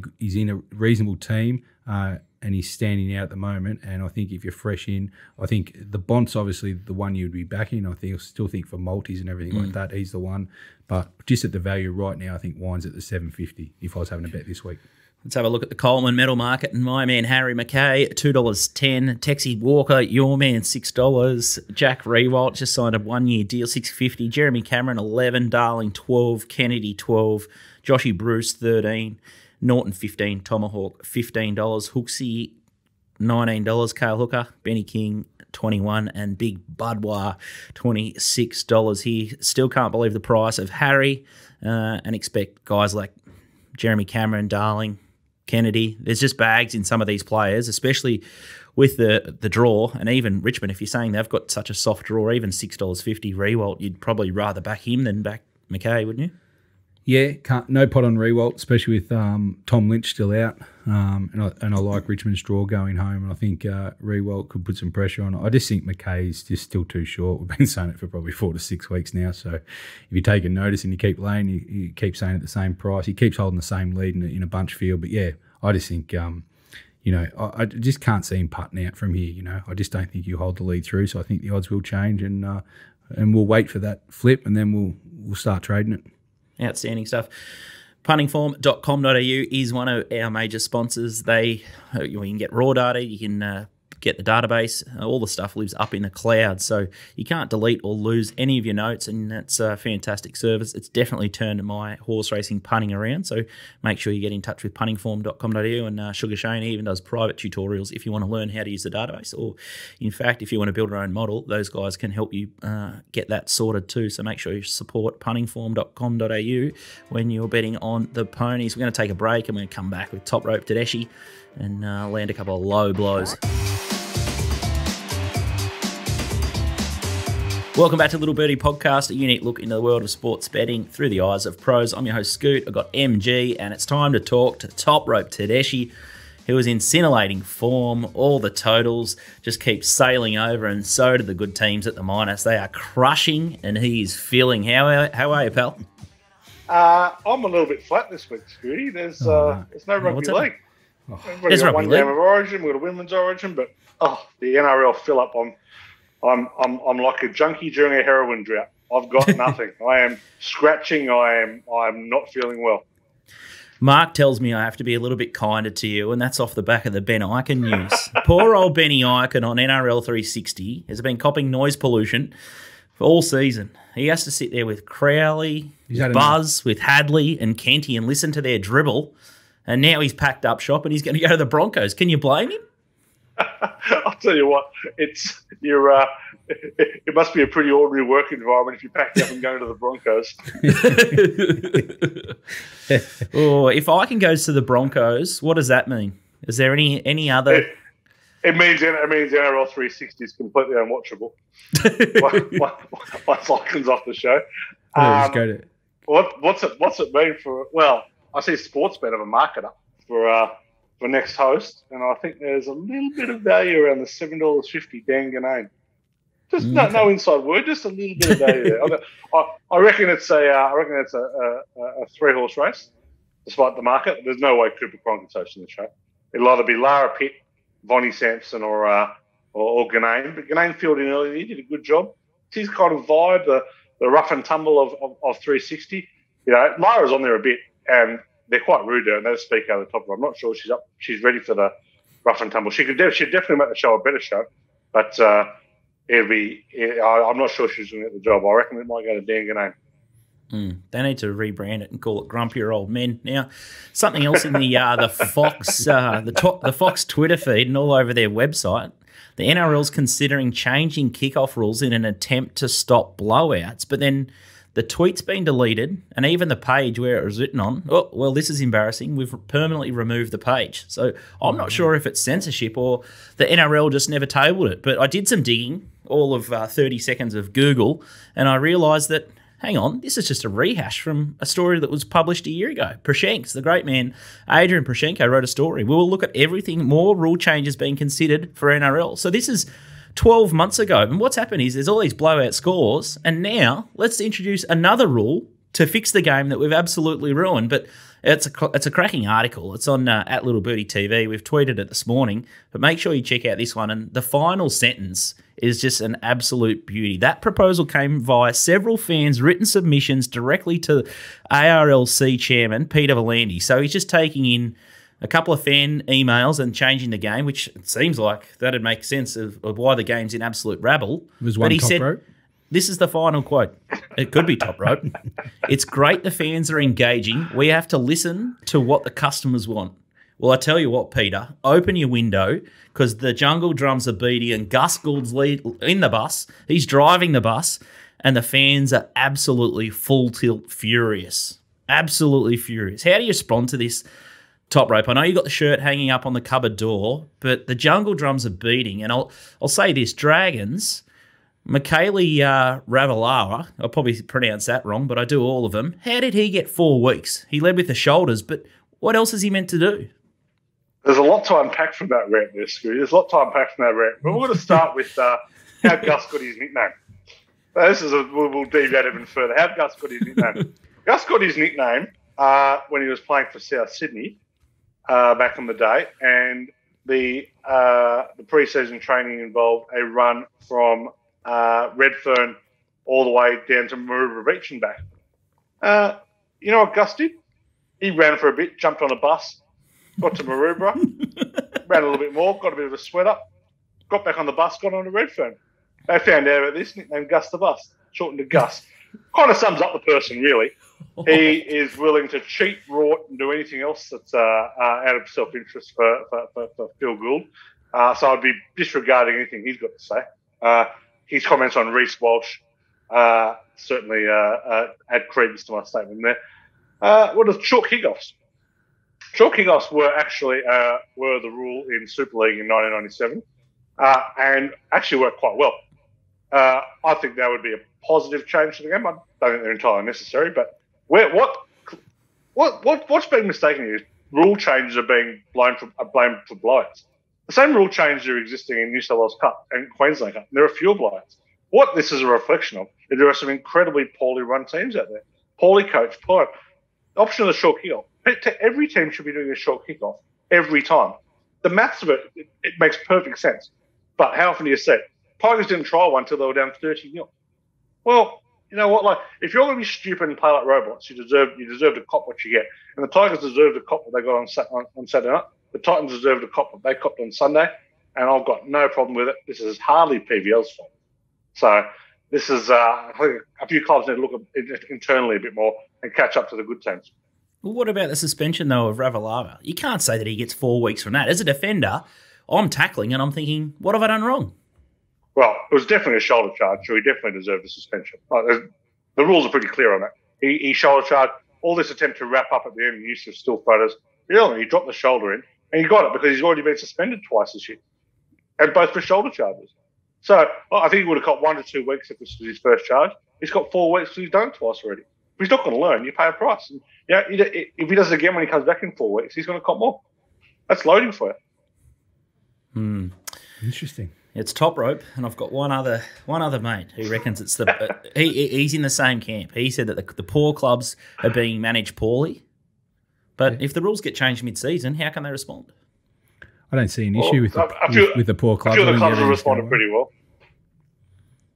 a reasonable team and he's standing out at the moment. And I think if you're fresh in, I think the Bont's obviously the one you'd be backing. I still think for multis and everything like that, he's the one. But just at the value right now, I think Wines at the 750 if I was having a bet this week. Let's have a look at the Coleman medal market. And my man Harry McKay, $2.10. Texie Walker, your man, $6. Jack Rewalt just signed a 1-year deal, $6.50. Jeremy Cameron, $11. Darling, $12. Kennedy, $12. Joshy Bruce, $13. Norton, $15. Tomahawk, $15. Hooksy, $19. Cale Hooker. Benny King, $21. And Big Budwar, $26 here. Still can't believe the price of Harry and expect guys like Jeremy Cameron, Darling, Kennedy. There's just bags in some of these players, especially with the draw. And even Richmond, if you're saying they've got such a soft draw, even $6.50 Rewalt, you'd probably rather back him than back McKay, wouldn't you? Yeah, no pot on Rewalt, especially with Tom Lynch still out. And I like Richmond's draw going home. And I think Rewalt could put some pressure on it. I just think McKay's just still too short. We've been saying it for probably 4 to 6 weeks now. So if you take a notice and you keep laying, you keep saying at the same price. He keeps holding the same lead in a bunch field. But yeah, I just think, I just can't see him putting out from here. I just don't think you hold the lead through. So I think the odds will change and we'll wait for that flip and then we'll start trading it. Outstanding stuff. Puntingform.com.au is one of our major sponsors. You can get raw data, you can get the database, all the stuff lives up in the cloud, so you can't delete or lose any of your notes, and that's a fantastic service. It's definitely turned my horse racing punting around, so make sure you get in touch with puntingform.com.au, and Sugar Shane even does private tutorials if you want to learn how to use the database, or in fact, if you want to build your own model, those guys can help you get that sorted too, so make sure you support puntingform.com.au when you're betting on the ponies. We're going to take a break, and we're going to come back with Top Rope Tedeschi and land a couple of low blows. Welcome back to Little Birdie Podcast, a unique look into the world of sports betting through the eyes of pros. I'm your host, Scoot. I've got MG, and it's time to talk to Top Rope Tedeschi, who is in scintillating form. All the totals just keep sailing over, and so do the good teams at the minors. They are crushing, and he is feeling. How are you, pal? I'm a little bit flat this week, Scooty. There's no rugby league. There's got rugby one league. game of Origin, we've got a women's Origin, but the NRL fill up. I'm like a junkie during a heroin drought. I've got nothing. I am scratching. I'm not feeling well. Mark tells me I have to be a little bit kinder to you, and that's off the back of the Ben Ikin news. Poor old Benny Ikin on NRL 360 has been copping noise pollution for all season. He has to sit there with Crowley, with Buzz, with Hadley and Kenty and listen to their dribble, and now he's packed up shop and he's going to go to the Broncos. Can you blame him? I'll tell you what, it must be a pretty ordinary work environment if you're packing up and going to the Broncos. If Ikin goes to the Broncos, what does that mean? Is there any other? It means NRL 360 is completely unwatchable. Once Ikin's off the show. What's it mean for? Well, I see Sportsbet of a marketer for next host, and I think there's a little bit of value around the $7.50 Dan Ganane. Just no inside word, just a little bit of value there. I reckon it's a 3-horse race, despite the market. There's no way Cooper Cronk can coach in the show. it'll either be Lara Pitt, Vonnie Sampson, or Ganane. But Ganane filled in early. He did a good job. It's his kind of vibe, the rough and tumble of 360. You know, Lara's on there a bit, and they're quite rude there, and they just speak out of the top of her. I'm not sure she's ready for the rough and tumble. She'd definitely make the show a better show, but I'm not sure she's going to get the job. I reckon it might go to Dan Ganane. They need to rebrand it and call it Grumpier Old Men. Now, something else in the Fox the Fox Twitter feed and all over their website, the NRL's considering changing kickoff rules in an attempt to stop blowouts, but then the tweet's been deleted, and even the page where it was written on, oh, well, this is embarrassing, we've permanently removed the page. So I'm not sure if it's censorship or the NRL just never tabled it, but I did some digging, all of 30 seconds of Google, and I realised that, hang on, this is just a rehash from a story that was published a year ago. Proshenks, the great man, Adrian Proshenko, wrote a story. We will look at everything, more rule changes being considered for NRL. So this is 12 months ago. And what's happened is there's all these blowout scores, and now let's introduce another rule to fix the game that we've absolutely ruined. But it's a cracking article. It's on at Little Birdie TV. We've tweeted it this morning, but make sure you check out this one. And the final sentence is just an absolute beauty. That proposal came via several fans' written submissions directly to ARLC chairman Peter V'landys. So he's just taking in a couple of fan emails and changing the game, which it seems like that'd make sense of why the game's in absolute rabble. There's one top rope. This is the final quote. It could be top rope. It's great the fans are engaging. We have to listen to what the customers want. Well, I tell you what, Peter, open your window because the jungle drums are beating and Gus Gould's in the bus. He's driving the bus and the fans are absolutely full tilt furious. Absolutely furious. How do you respond to this, Top Rope? I know you got the shirt hanging up on the cupboard door, but the jungle drums are beating. And I'll say this, Dragons, Michaeli Ravalawa, I'll probably pronounce that wrong, but I do all of them. How did he get 4 weeks? He led with the shoulders, but what else is he meant to do? There's a lot to unpack from that rant there, Screw. There's a lot to unpack from that rant. But we're going to start with how Gus got his nickname. We'll deviate even further. How Gus got his nickname? Gus got his nickname when he was playing for South Sydney back in the day, and the pre-season training involved a run from Redfern all the way down to Maroubra Beach and back. You know what Gus did? He ran for a bit, jumped on a bus, got to Maroubra, ran a little bit more, got a bit of a sweat up, got back on the bus, got on to Redfern. They found out about this, nicknamed Gus the Bus, shortened to Gus. Kind of sums up the person, really. He is willing to cheat, rort, and do anything else that's out of self-interest for Phil Gould. So I'd be disregarding anything he's got to say. His comments on Reece Walsh certainly add credence to my statement there. What are short kickoffs? Short kickoffs were actually were the rule in Super League in 1997 and actually worked quite well. I think that would be a positive change to the game. I don't think they're entirely necessary, but what's being mistaken here is rule changes are being blamed for blowouts. The same rule changes are existing in New South Wales Cup and Queensland Cup. There are fewer blowouts. What this is a reflection of is there are some incredibly poorly run teams out there, poorly coached, poor. The option of the short kickoff. Every team should be doing a short kickoff every time. The maths of it makes perfect sense. But how often do you see it? Tigers didn't try one until they were down 30-0. Well, you know what? Like, if you're going to be stupid and play like robots, you deserve to cop what you get. And the Tigers deserve to cop what they got on Saturday night. The Titans deserve to cop what they copped on Sunday. And I've got no problem with it. This is hardly PVL's fault. So this is I think a few clubs need to look internally a bit more and catch up to the good teams. Well, what about the suspension, though, of Ravalawa? You can't say that he gets 4 weeks from that. As a defender, I'm tackling and I'm thinking, what have I done wrong? Well, it was definitely a shoulder charge, so he definitely deserved a suspension. The rules are pretty clear on that. He shoulder charged. All this attempt to wrap up at the end, the use of still photos. He dropped the shoulder in, and he got it because he's already been suspended twice this year, and both for shoulder charges. So I think he would have got 1 to 2 weeks if this was his first charge. He's got 4 weeks because he's done it twice already. If he's not going to learn, you pay a price. And, if he does it again when he comes back in 4 weeks, he's going to cop more. That's loading for you. Interesting. It's Top Rope, and I've got one other mate who reckons it's the he's in the same camp. He said that the poor clubs are being managed poorly, but if the rules get changed mid-season, how can they respond? I don't see an issue with the poor clubs. I feel the clubs have responded pretty well.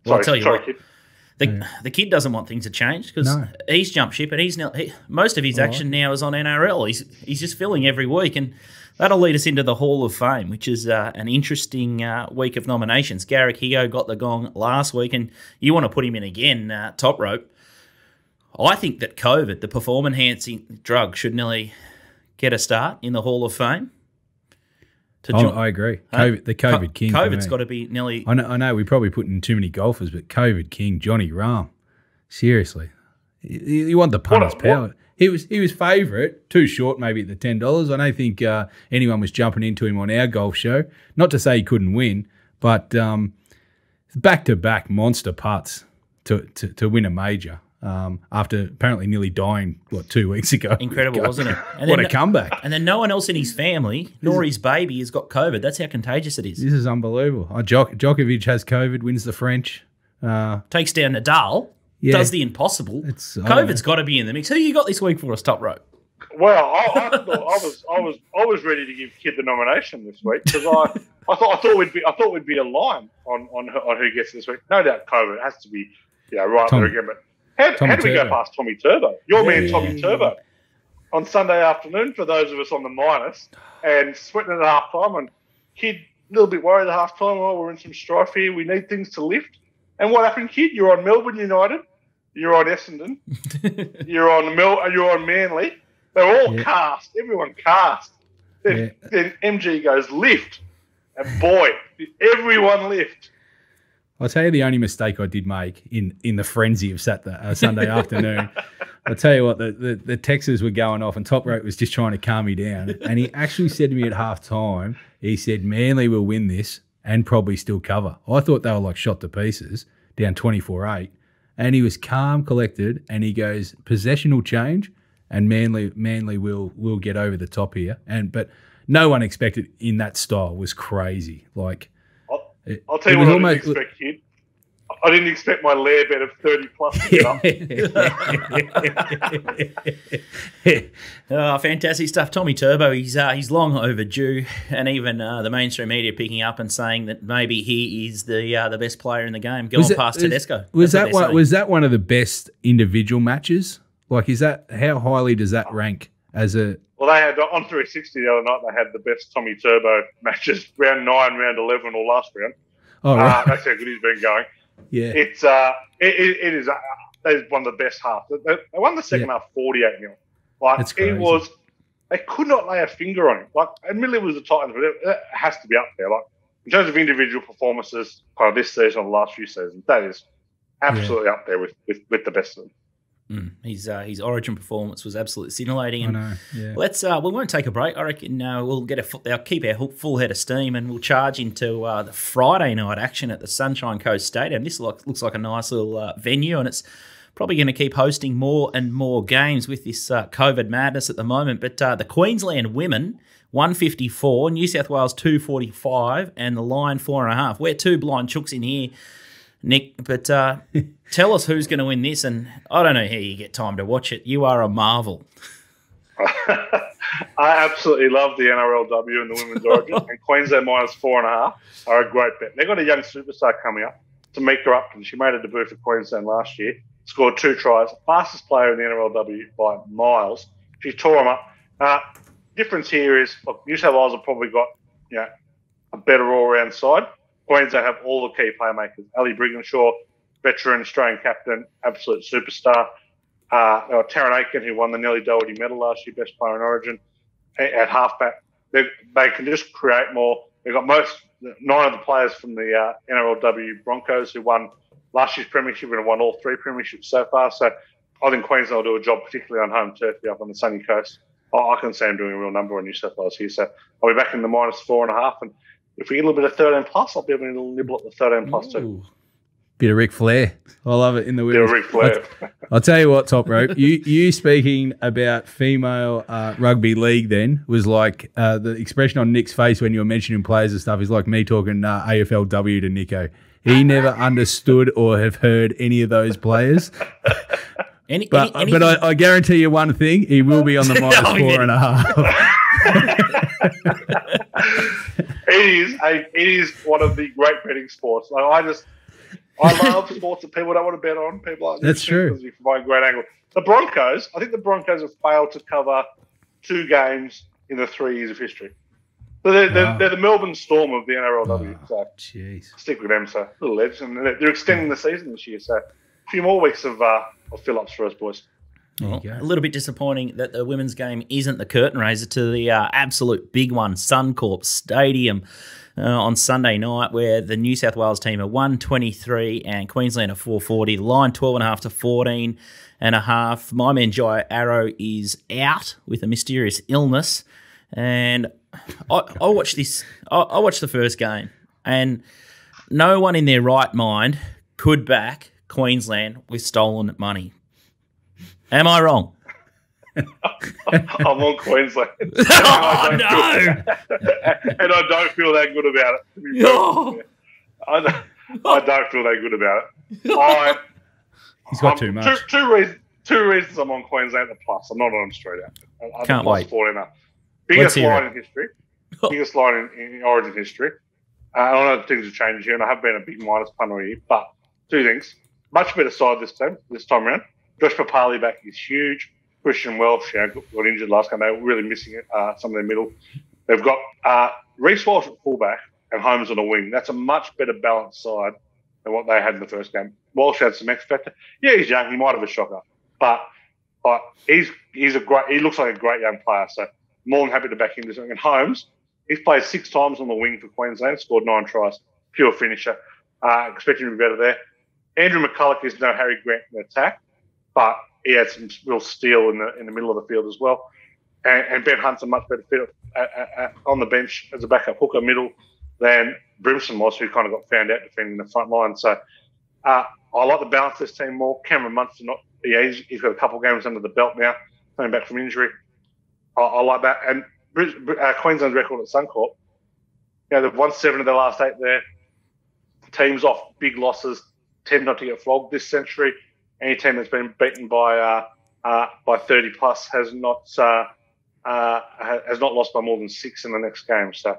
Well, I'll tell you what. The kid doesn't want things to change because he's jumped ship and most of his action now is on NRL. He's just filling every week, and that'll lead us into the Hall of Fame, which is an interesting week of nominations. Garrick Higgo got the gong last week, and you want to put him in again, top rope. I think that COVID, the performance-enhancing drug, should nearly get a start in the Hall of Fame. I agree. The COVID king. COVID's got to be nearly... I know we're probably putting in too many golfers, but COVID king, Johnny Rahm. Seriously. You want the punter's power. He was favourite, too short maybe at the $10. I don't think anyone was jumping into him on our golf show. Not to say he couldn't win, but back-to-back monster putts to win a major. After apparently nearly dying, 2 weeks ago. Incredible, wasn't it? And what a comeback. And then no one else in his family, nor his baby, has got COVID. That's how contagious it is. This is unbelievable. Djokovic has COVID, wins the French. Takes down Nadal, does the impossible. COVID's got to be in the mix. Who you got this week for us, top rope? Well, I was ready to give Kid the nomination this week because I thought we'd be aligned on who gets this week. No doubt COVID has to be right there again, but how do we go past Tommy Turbo? Your man Tommy Turbo on Sunday afternoon for those of us on the minus and sweating at half time and Kid a little bit worried at half time. Oh, we're in some strife here. We need things to lift. And what happened, Kid? You're on Melbourne United. You're on Essendon. You're on Manly. They're all cast. Everyone cast. Then MG goes lift. And boy, did everyone lift. I'll tell you the only mistake I did make in the frenzy of Sunday afternoon. I'll tell you what, the texts were going off and Top Rope was just trying to calm me down. And he actually said to me at half time, he said, Manly will win this and probably still cover. I thought they were like shot to pieces, down 24-8. And he was calm, collected, and he goes, possession will change and Manly will get over the top here. But no one expected in that style. It was crazy. I'll tell you what I didn't expect, Kid. I didn't expect my lair bet of 30 plus to get up. Fantastic stuff. Tommy Turbo, he's long overdue, and even the mainstream media picking up and saying that maybe he is the best player in the game, going past Tedeschi. Was that one of the best individual matches? How highly does that rank as a... Well, they had on 360 the other night. They had the best Tommy Turbo matches, round 9, round 11, or last round. Oh, right. That's how good he's been going. Yeah, it's it is one of the best halves. They won the second half 48-0. That's crazy. They could not lay a finger on him. Admittedly, it was the Titans, but it has to be up there. In terms of individual performances, kind of this season or the last few seasons, that is absolutely up there with the best of them. His Origin performance was absolutely scintillating. And I know. Yeah. We won't take a break. I reckon we'll keep our full head of steam and we'll charge into the Friday night action at the Sunshine Coast Stadium. This looks like a nice little venue, and it's probably going to keep hosting more and more games with this COVID madness at the moment. But the Queensland women 154, New South Wales 245, and the Lion 4.5. We're two blind chooks in here, Nick, but tell us who's going to win this, and I don't know how you get time to watch it. You are a marvel. I absolutely love the NRLW and the Women's Origin, and Queensland -4.5 are a great bet. They've got a young superstar coming up, Tamika Upton. She made a debut for Queensland last year, scored 2 tries, fastest player in the NRLW by miles. She tore them up. Difference here is, look, New South Wales have probably got a better all-round side. Queensland have all the key playmakers. Ali Brigginshaw, veteran Australian captain, absolute superstar. Taryn Aiken, who won the Nellie Doherty medal last year, best player in Origin, at halfback. They can just create more. They've got 9 of the players from the NRLW Broncos who won last year's premiership and have won all 3 premierships so far. So I think Queensland will do a job, particularly on home turf up on the sunny coast. I can see them doing a real number on New South Wales here. So I'll be back in the -4.5, and if we get a little bit of 13 plus, I'll be able to nibble at the 13 plus too. Bit of Ric Flair. I love it in the Bit of Ric Flair. I'll tell you what, Top Rope. You speaking about female rugby league then was like the expression on Nick's face when you were mentioning players and stuff is like me talking AFLW to Nico. He never understood or have heard any of those players. But I guarantee you one thing, he will be on the -4.5. It is one of the great betting sports. Like, I love sports that people don't want to bet on. People like That's true. Because you can find great angle. The Broncos, I think the Broncos have failed to cover 2 games in the 3 years of history. So they're the Melbourne Storm of the NRLW. So stick with them. So little edge, and they're extending the season this year. So a few more weeks of fill-ups for us, boys. Well, a little bit disappointing that the women's game isn't the curtain raiser to the absolute big one, Suncorp Stadium, on Sunday night, where the New South Wales team are 123 and Queensland are 440. The line 12.5 to 14.5. My man Jai Arrow is out with a mysterious illness, and I watched this. I watched the first game, and no one in their right mind could back Queensland with stolen money. Am I wrong? I'm on Queensland. Oh, no! And I don't feel that good about it. To be fair. I don't feel that good about it. He's got too much. Two reasons I'm on Queensland at the plus. I'm not on them straight out. Can't wait. 14 Biggest line in history. Biggest line in Origin history. I don't know if things have changed here, and I have been a big minus punter here, but 2 things. Much better side this time around. Josh Papali back is huge. Christian Welsh got injured last game. They were really missing it, some of their middle. They've got Reece Walsh at fullback and Holmes on the wing. That's a much better balanced side than what they had in the first game. Walsh had some X factor. Yeah, he's young. He might have a shocker, but he's a great. He looks like a great young player. So more than happy to back him this week. And Holmes, he's played 6 times on the wing for Queensland, scored 9 tries, pure finisher. Expecting him to be better there. Andrew McCulloch is no Harry Grant in attack, but he had some real steel in the middle of the field as well. And Ben Hunt's a much better fit on the bench as a backup hooker middle than Brimson was, who kind of got found out defending the front line. So I like the balance of this team more. Cameron Munster, he's got a couple of games under the belt now, coming back from injury. I like that. And Queensland's record at Suncorp, they've won 7 of their last 8 there. Teams off big losses tend not to get flogged this century. Any team that's been beaten by 30 plus has not lost by more than 6 in the next game. So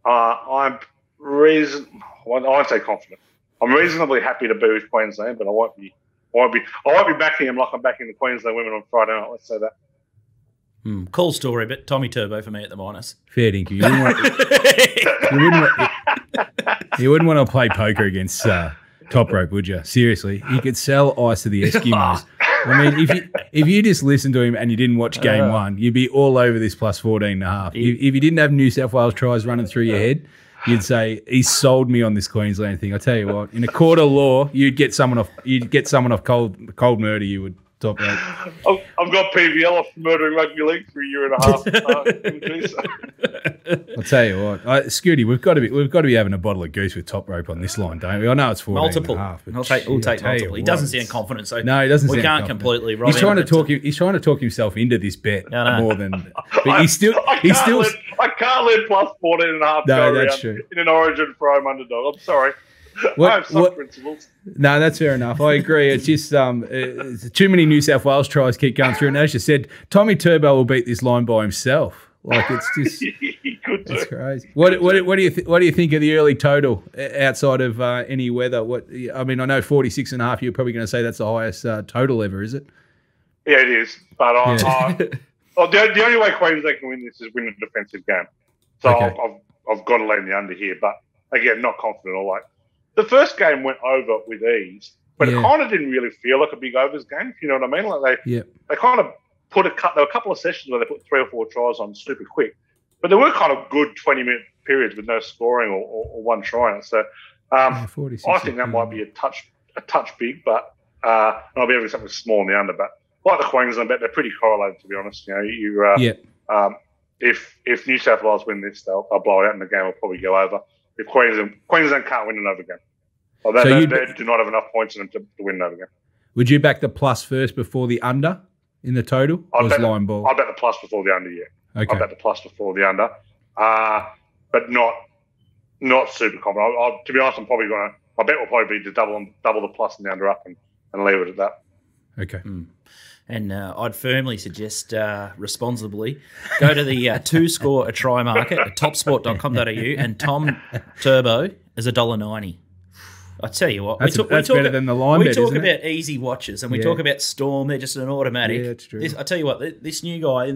I won't say confident. I'm reasonably happy to be with Queensland, but I won't be backing them like I'm backing the Queensland women on Friday night. Let's say that. Cool story, but Tommy Turbo for me at the minus. Fair dinkum. You wouldn't want to play poker against Top Rope, would you? Seriously, he could sell ice to the Eskimos. I mean, if you just listened to him and you didn't watch game 1, you'd be all over this plus 14.5. If you didn't have New South Wales tries running through your head, you'd say he sold me on this Queensland thing. I tell you what, in a court of law, you'd get someone off cold murder. You would. Top Rope. I've got PVL off murdering rugby league for a year and a half. I'll tell you what, Scooty, we've got to be having a bottle of goose with Top Rope on this line, don't we? I know it's 14 multiple. And a half, We'll take multiple. He doesn't sound confident, so no, he doesn't. We can't completely rob him. He's trying to talk himself into this bet more than. But I can't let plus 14 and a half go around in an Origin for home underdog. I'm sorry. I have some principles. No, that's fair enough. I agree. It's just too many New South Wales tries keep going through. And as you said, Tommy Turbo will beat this line by himself. Like it's just he could do. It's crazy. What do you think of the early total outside of any weather? I know 46.5. You're probably going to say that's the highest total ever, is it? Yeah, it is. But the only way Queensland can win this is win a defensive game. So okay. I've got to lay in the under here. But again, not confident or like. The first game went over with ease, but it kind of didn't really feel like a big overs game, if you know what I mean? Like they kind of there were a couple of sessions where they put 3 or 4 tries on super quick, but there were kind of good 20-minute periods with no scoring or one try in it. So I think that might be a touch big, but I'll be having something small in the under. But like the Queensland bet, they're pretty correlated, to be honest. If New South Wales win this, they'll blow it out and the game will probably go over. If Queensland can't win another game. They do not have enough points in them to win another game. Would you back the plus first before the under in the total? I'd bet the plus before the under, yeah. Okay. I'd bet the plus before the under. But not super confident. To be honest, my bet will probably be to double the plus and the under up and leave it at that. Okay. And I'd firmly suggest responsibly go to the two-score a try market at topsport.com.au and Tom Turbo is $1.90. I tell you what, that's better than the line bet, we talk isn't it? about easy watches and we talk about Storm. They're just an automatic. Yeah, it's true. I tell you what, this new guy,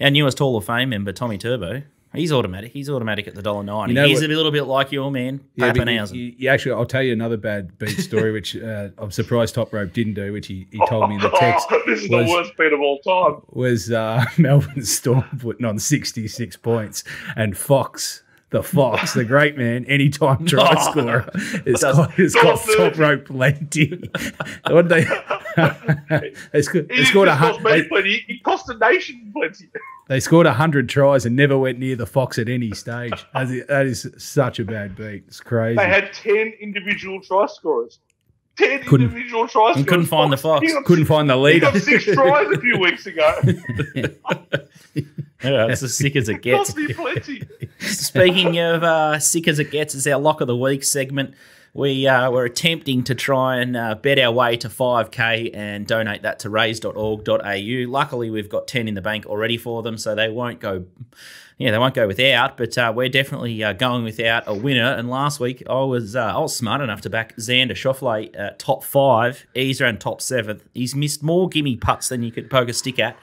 our newest Hall of Fame member, Tommy Turbo, he's automatic. He's automatic at the $1.90. You know he's what? a little bit like your man, Pappenhausen. You actually, I'll tell you another bad beat story, which I'm surprised Top Rope didn't do, which he told me in the text. This is the worst beat of all time. Was Melbourne Storm putting on 66 points and Fox, the great man, anytime try scorer, has got Top Rope plenty. What they scored 100. He cost the nation plenty. They scored 100 tries and never went near the Fox at any stage. That is such a bad beat. It's crazy. They had 10 individual try scorers. 10 individual try scorers. Couldn't find the Fox. Couldn't find the leader. He got 6 tries a few weeks ago. Yeah, that's as sick as it gets. Cost me plenty. Speaking of sick as it gets, it's our Lock of the Week segment. We're attempting to try and bet our way to 5K and donate that to raise.org.au. Luckily, we've got 10 in the bank already for them, so they won't go without. But we're definitely going without a winner. And last week, I was smart enough to back Xander Schauffele at top 5. He's around top 7th. He's missed more gimme putts than you could poke a stick at,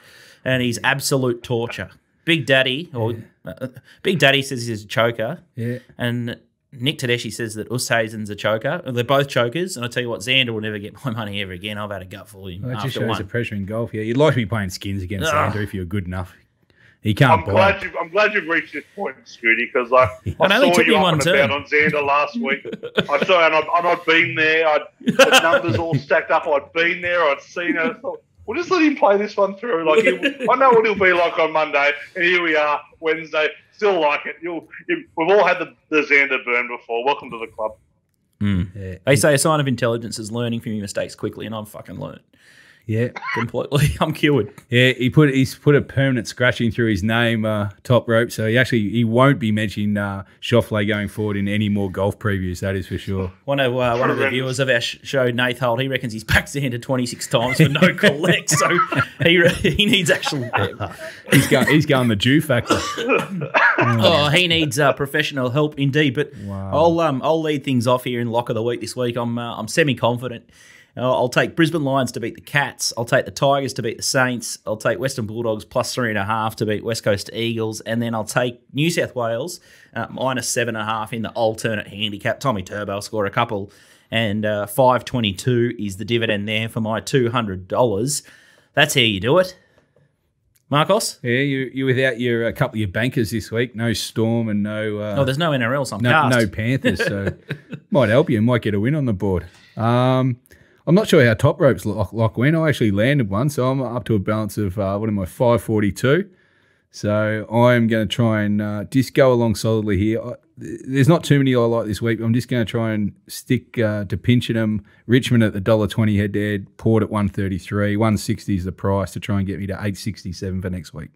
and he's absolute torture. Big Daddy says he's a choker. Yeah, and Nick Tedeschi says that Oosthuizen's a choker. They're both chokers, and I tell you what, Xander will never get my money ever again. I've had a gutful in well, it after just shows one. the pressure in golf. Yeah, you'd like to be playing skins against Xander if you're good enough. He can't buy. I'm glad you've reached this point, Scooty, because I only saw took you me up one and turn. about on Xander last week. I saw, and I'd been there. The numbers all stacked up. I'd been there. I'd seen it. I thought, we'll just let him play this one through. Like I know what he'll be like on Monday, and here we are, Wednesday. Still like it. We've all had the Xander burn before. Welcome to the club. Yeah. They say a sign of intelligence is learning from your mistakes quickly, and I've fucking learned. Yeah, completely. I'm cured. Yeah, he's put a permanent scratching through his name, Top Rope. So he won't be mentioning Schauffele going forward in any more golf previews. That is for sure. One of the viewers of our show, Nath Holt, he reckons he's backed Xander 26 times for no collect. So he needs actual. He's going the Jew factor. He needs professional help indeed. But wow. I'll lead things off here in Lock of the Week this week. I'm semi confident. I'll take Brisbane Lions to beat the Cats. I'll take the Tigers to beat the Saints. I'll take Western Bulldogs plus 3.5 to beat West Coast Eagles. And then I'll take New South Wales minus 7.5 in the alternate handicap. Tommy Turbo will score a couple. And 5.22 is the dividend there for my $200. That's how you do it. Marcos? Yeah, you without a couple of your bankers this week. No Storm and no... there's no NRL, so I'm no Panthers, so might help you. Might get a win on the board. I'm not sure how Top Rope's lock went. I actually landed one, so I'm up to a balance of, 542. So I'm going to try and just go along solidly here. There's not too many I like this week. I'm just going to try and stick to Pinchinham. Richmond at the $1.20 head-to-head. Port at 133. 160 is the price to try and get me to 867 for next week.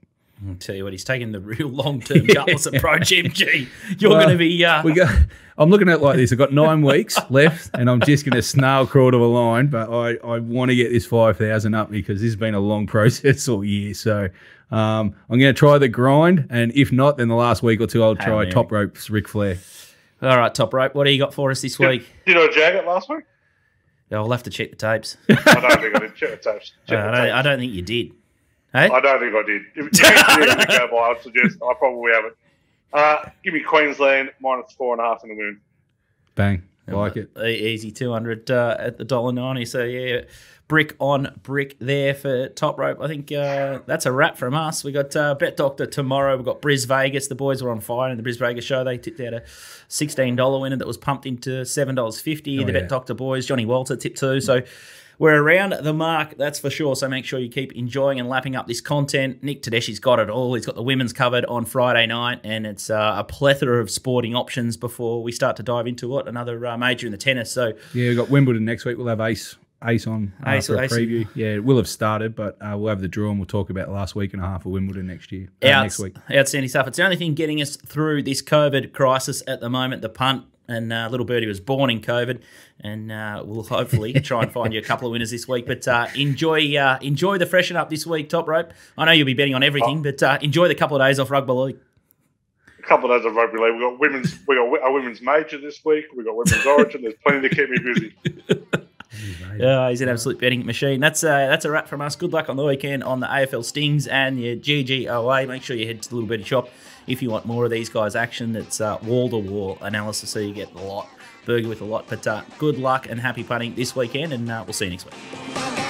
I'll tell you what, he's taking the real long-term gutless approach, MG. You're going to be... I'm looking at it like this. I've got 9 weeks left, and I'm just going to snail crawl to a line, but I want to get this 5,000 up because this has been a long process all year. So I'm going to try the grind, and if not, then the last week or two I'll try Top Rope's Ric Flair. All right, Top Rope, what do you got for us this week? Did I jag it last week? Yeah, I'll have to check the tapes. I don't think I did. Check the tapes. I don't think you did. Hey? I don't think I did. If you go by, I'd suggest I probably haven't. Give me Queensland minus 4.5 in the win. Bang. Like it. Easy 200 at the $1.90. So, yeah, brick on brick there for Top Rope. I think that's a wrap from us. We got Bet Doctor tomorrow. We've got Bris Vegas. The boys were on fire in the Bris Vegas show. They tipped out a $16 winner that was pumped into $7.50. The Bet Doctor boys, Johnny Walter tipped too. So, we're around the mark, that's for sure. So make sure you keep enjoying and lapping up this content. Nick Tedeschi's got it all. He's got the women's covered on Friday night, and it's a plethora of sporting options before we start to dive into it. Another major in the tennis. So yeah, we've got Wimbledon next week. We'll have Ace on for a preview. Yeah, it will have started, but we'll have the draw, and we'll talk about the last week and a half of Wimbledon next week. Outstanding stuff. It's the only thing getting us through this COVID crisis at the moment. The punt And little Birdie was born in COVID, and we'll hopefully try and find you a couple of winners this week. But enjoy the freshen up this week, Top Rope. I know you'll be betting on everything, but enjoy the couple of days off rugby league. A couple of days of rugby league. We got a women's major this week. We got women's origin. There's plenty to keep me busy. He's an absolute betting machine. That's a wrap from us. Good luck on the weekend on the AFL Stings and your GGOA. Make sure you head to the Little Birdie shop if you want more of these guys' action. It's wall-to-wall analysis, so you get a lot. Burger with a lot. But good luck and happy punting this weekend, and we'll see you next week.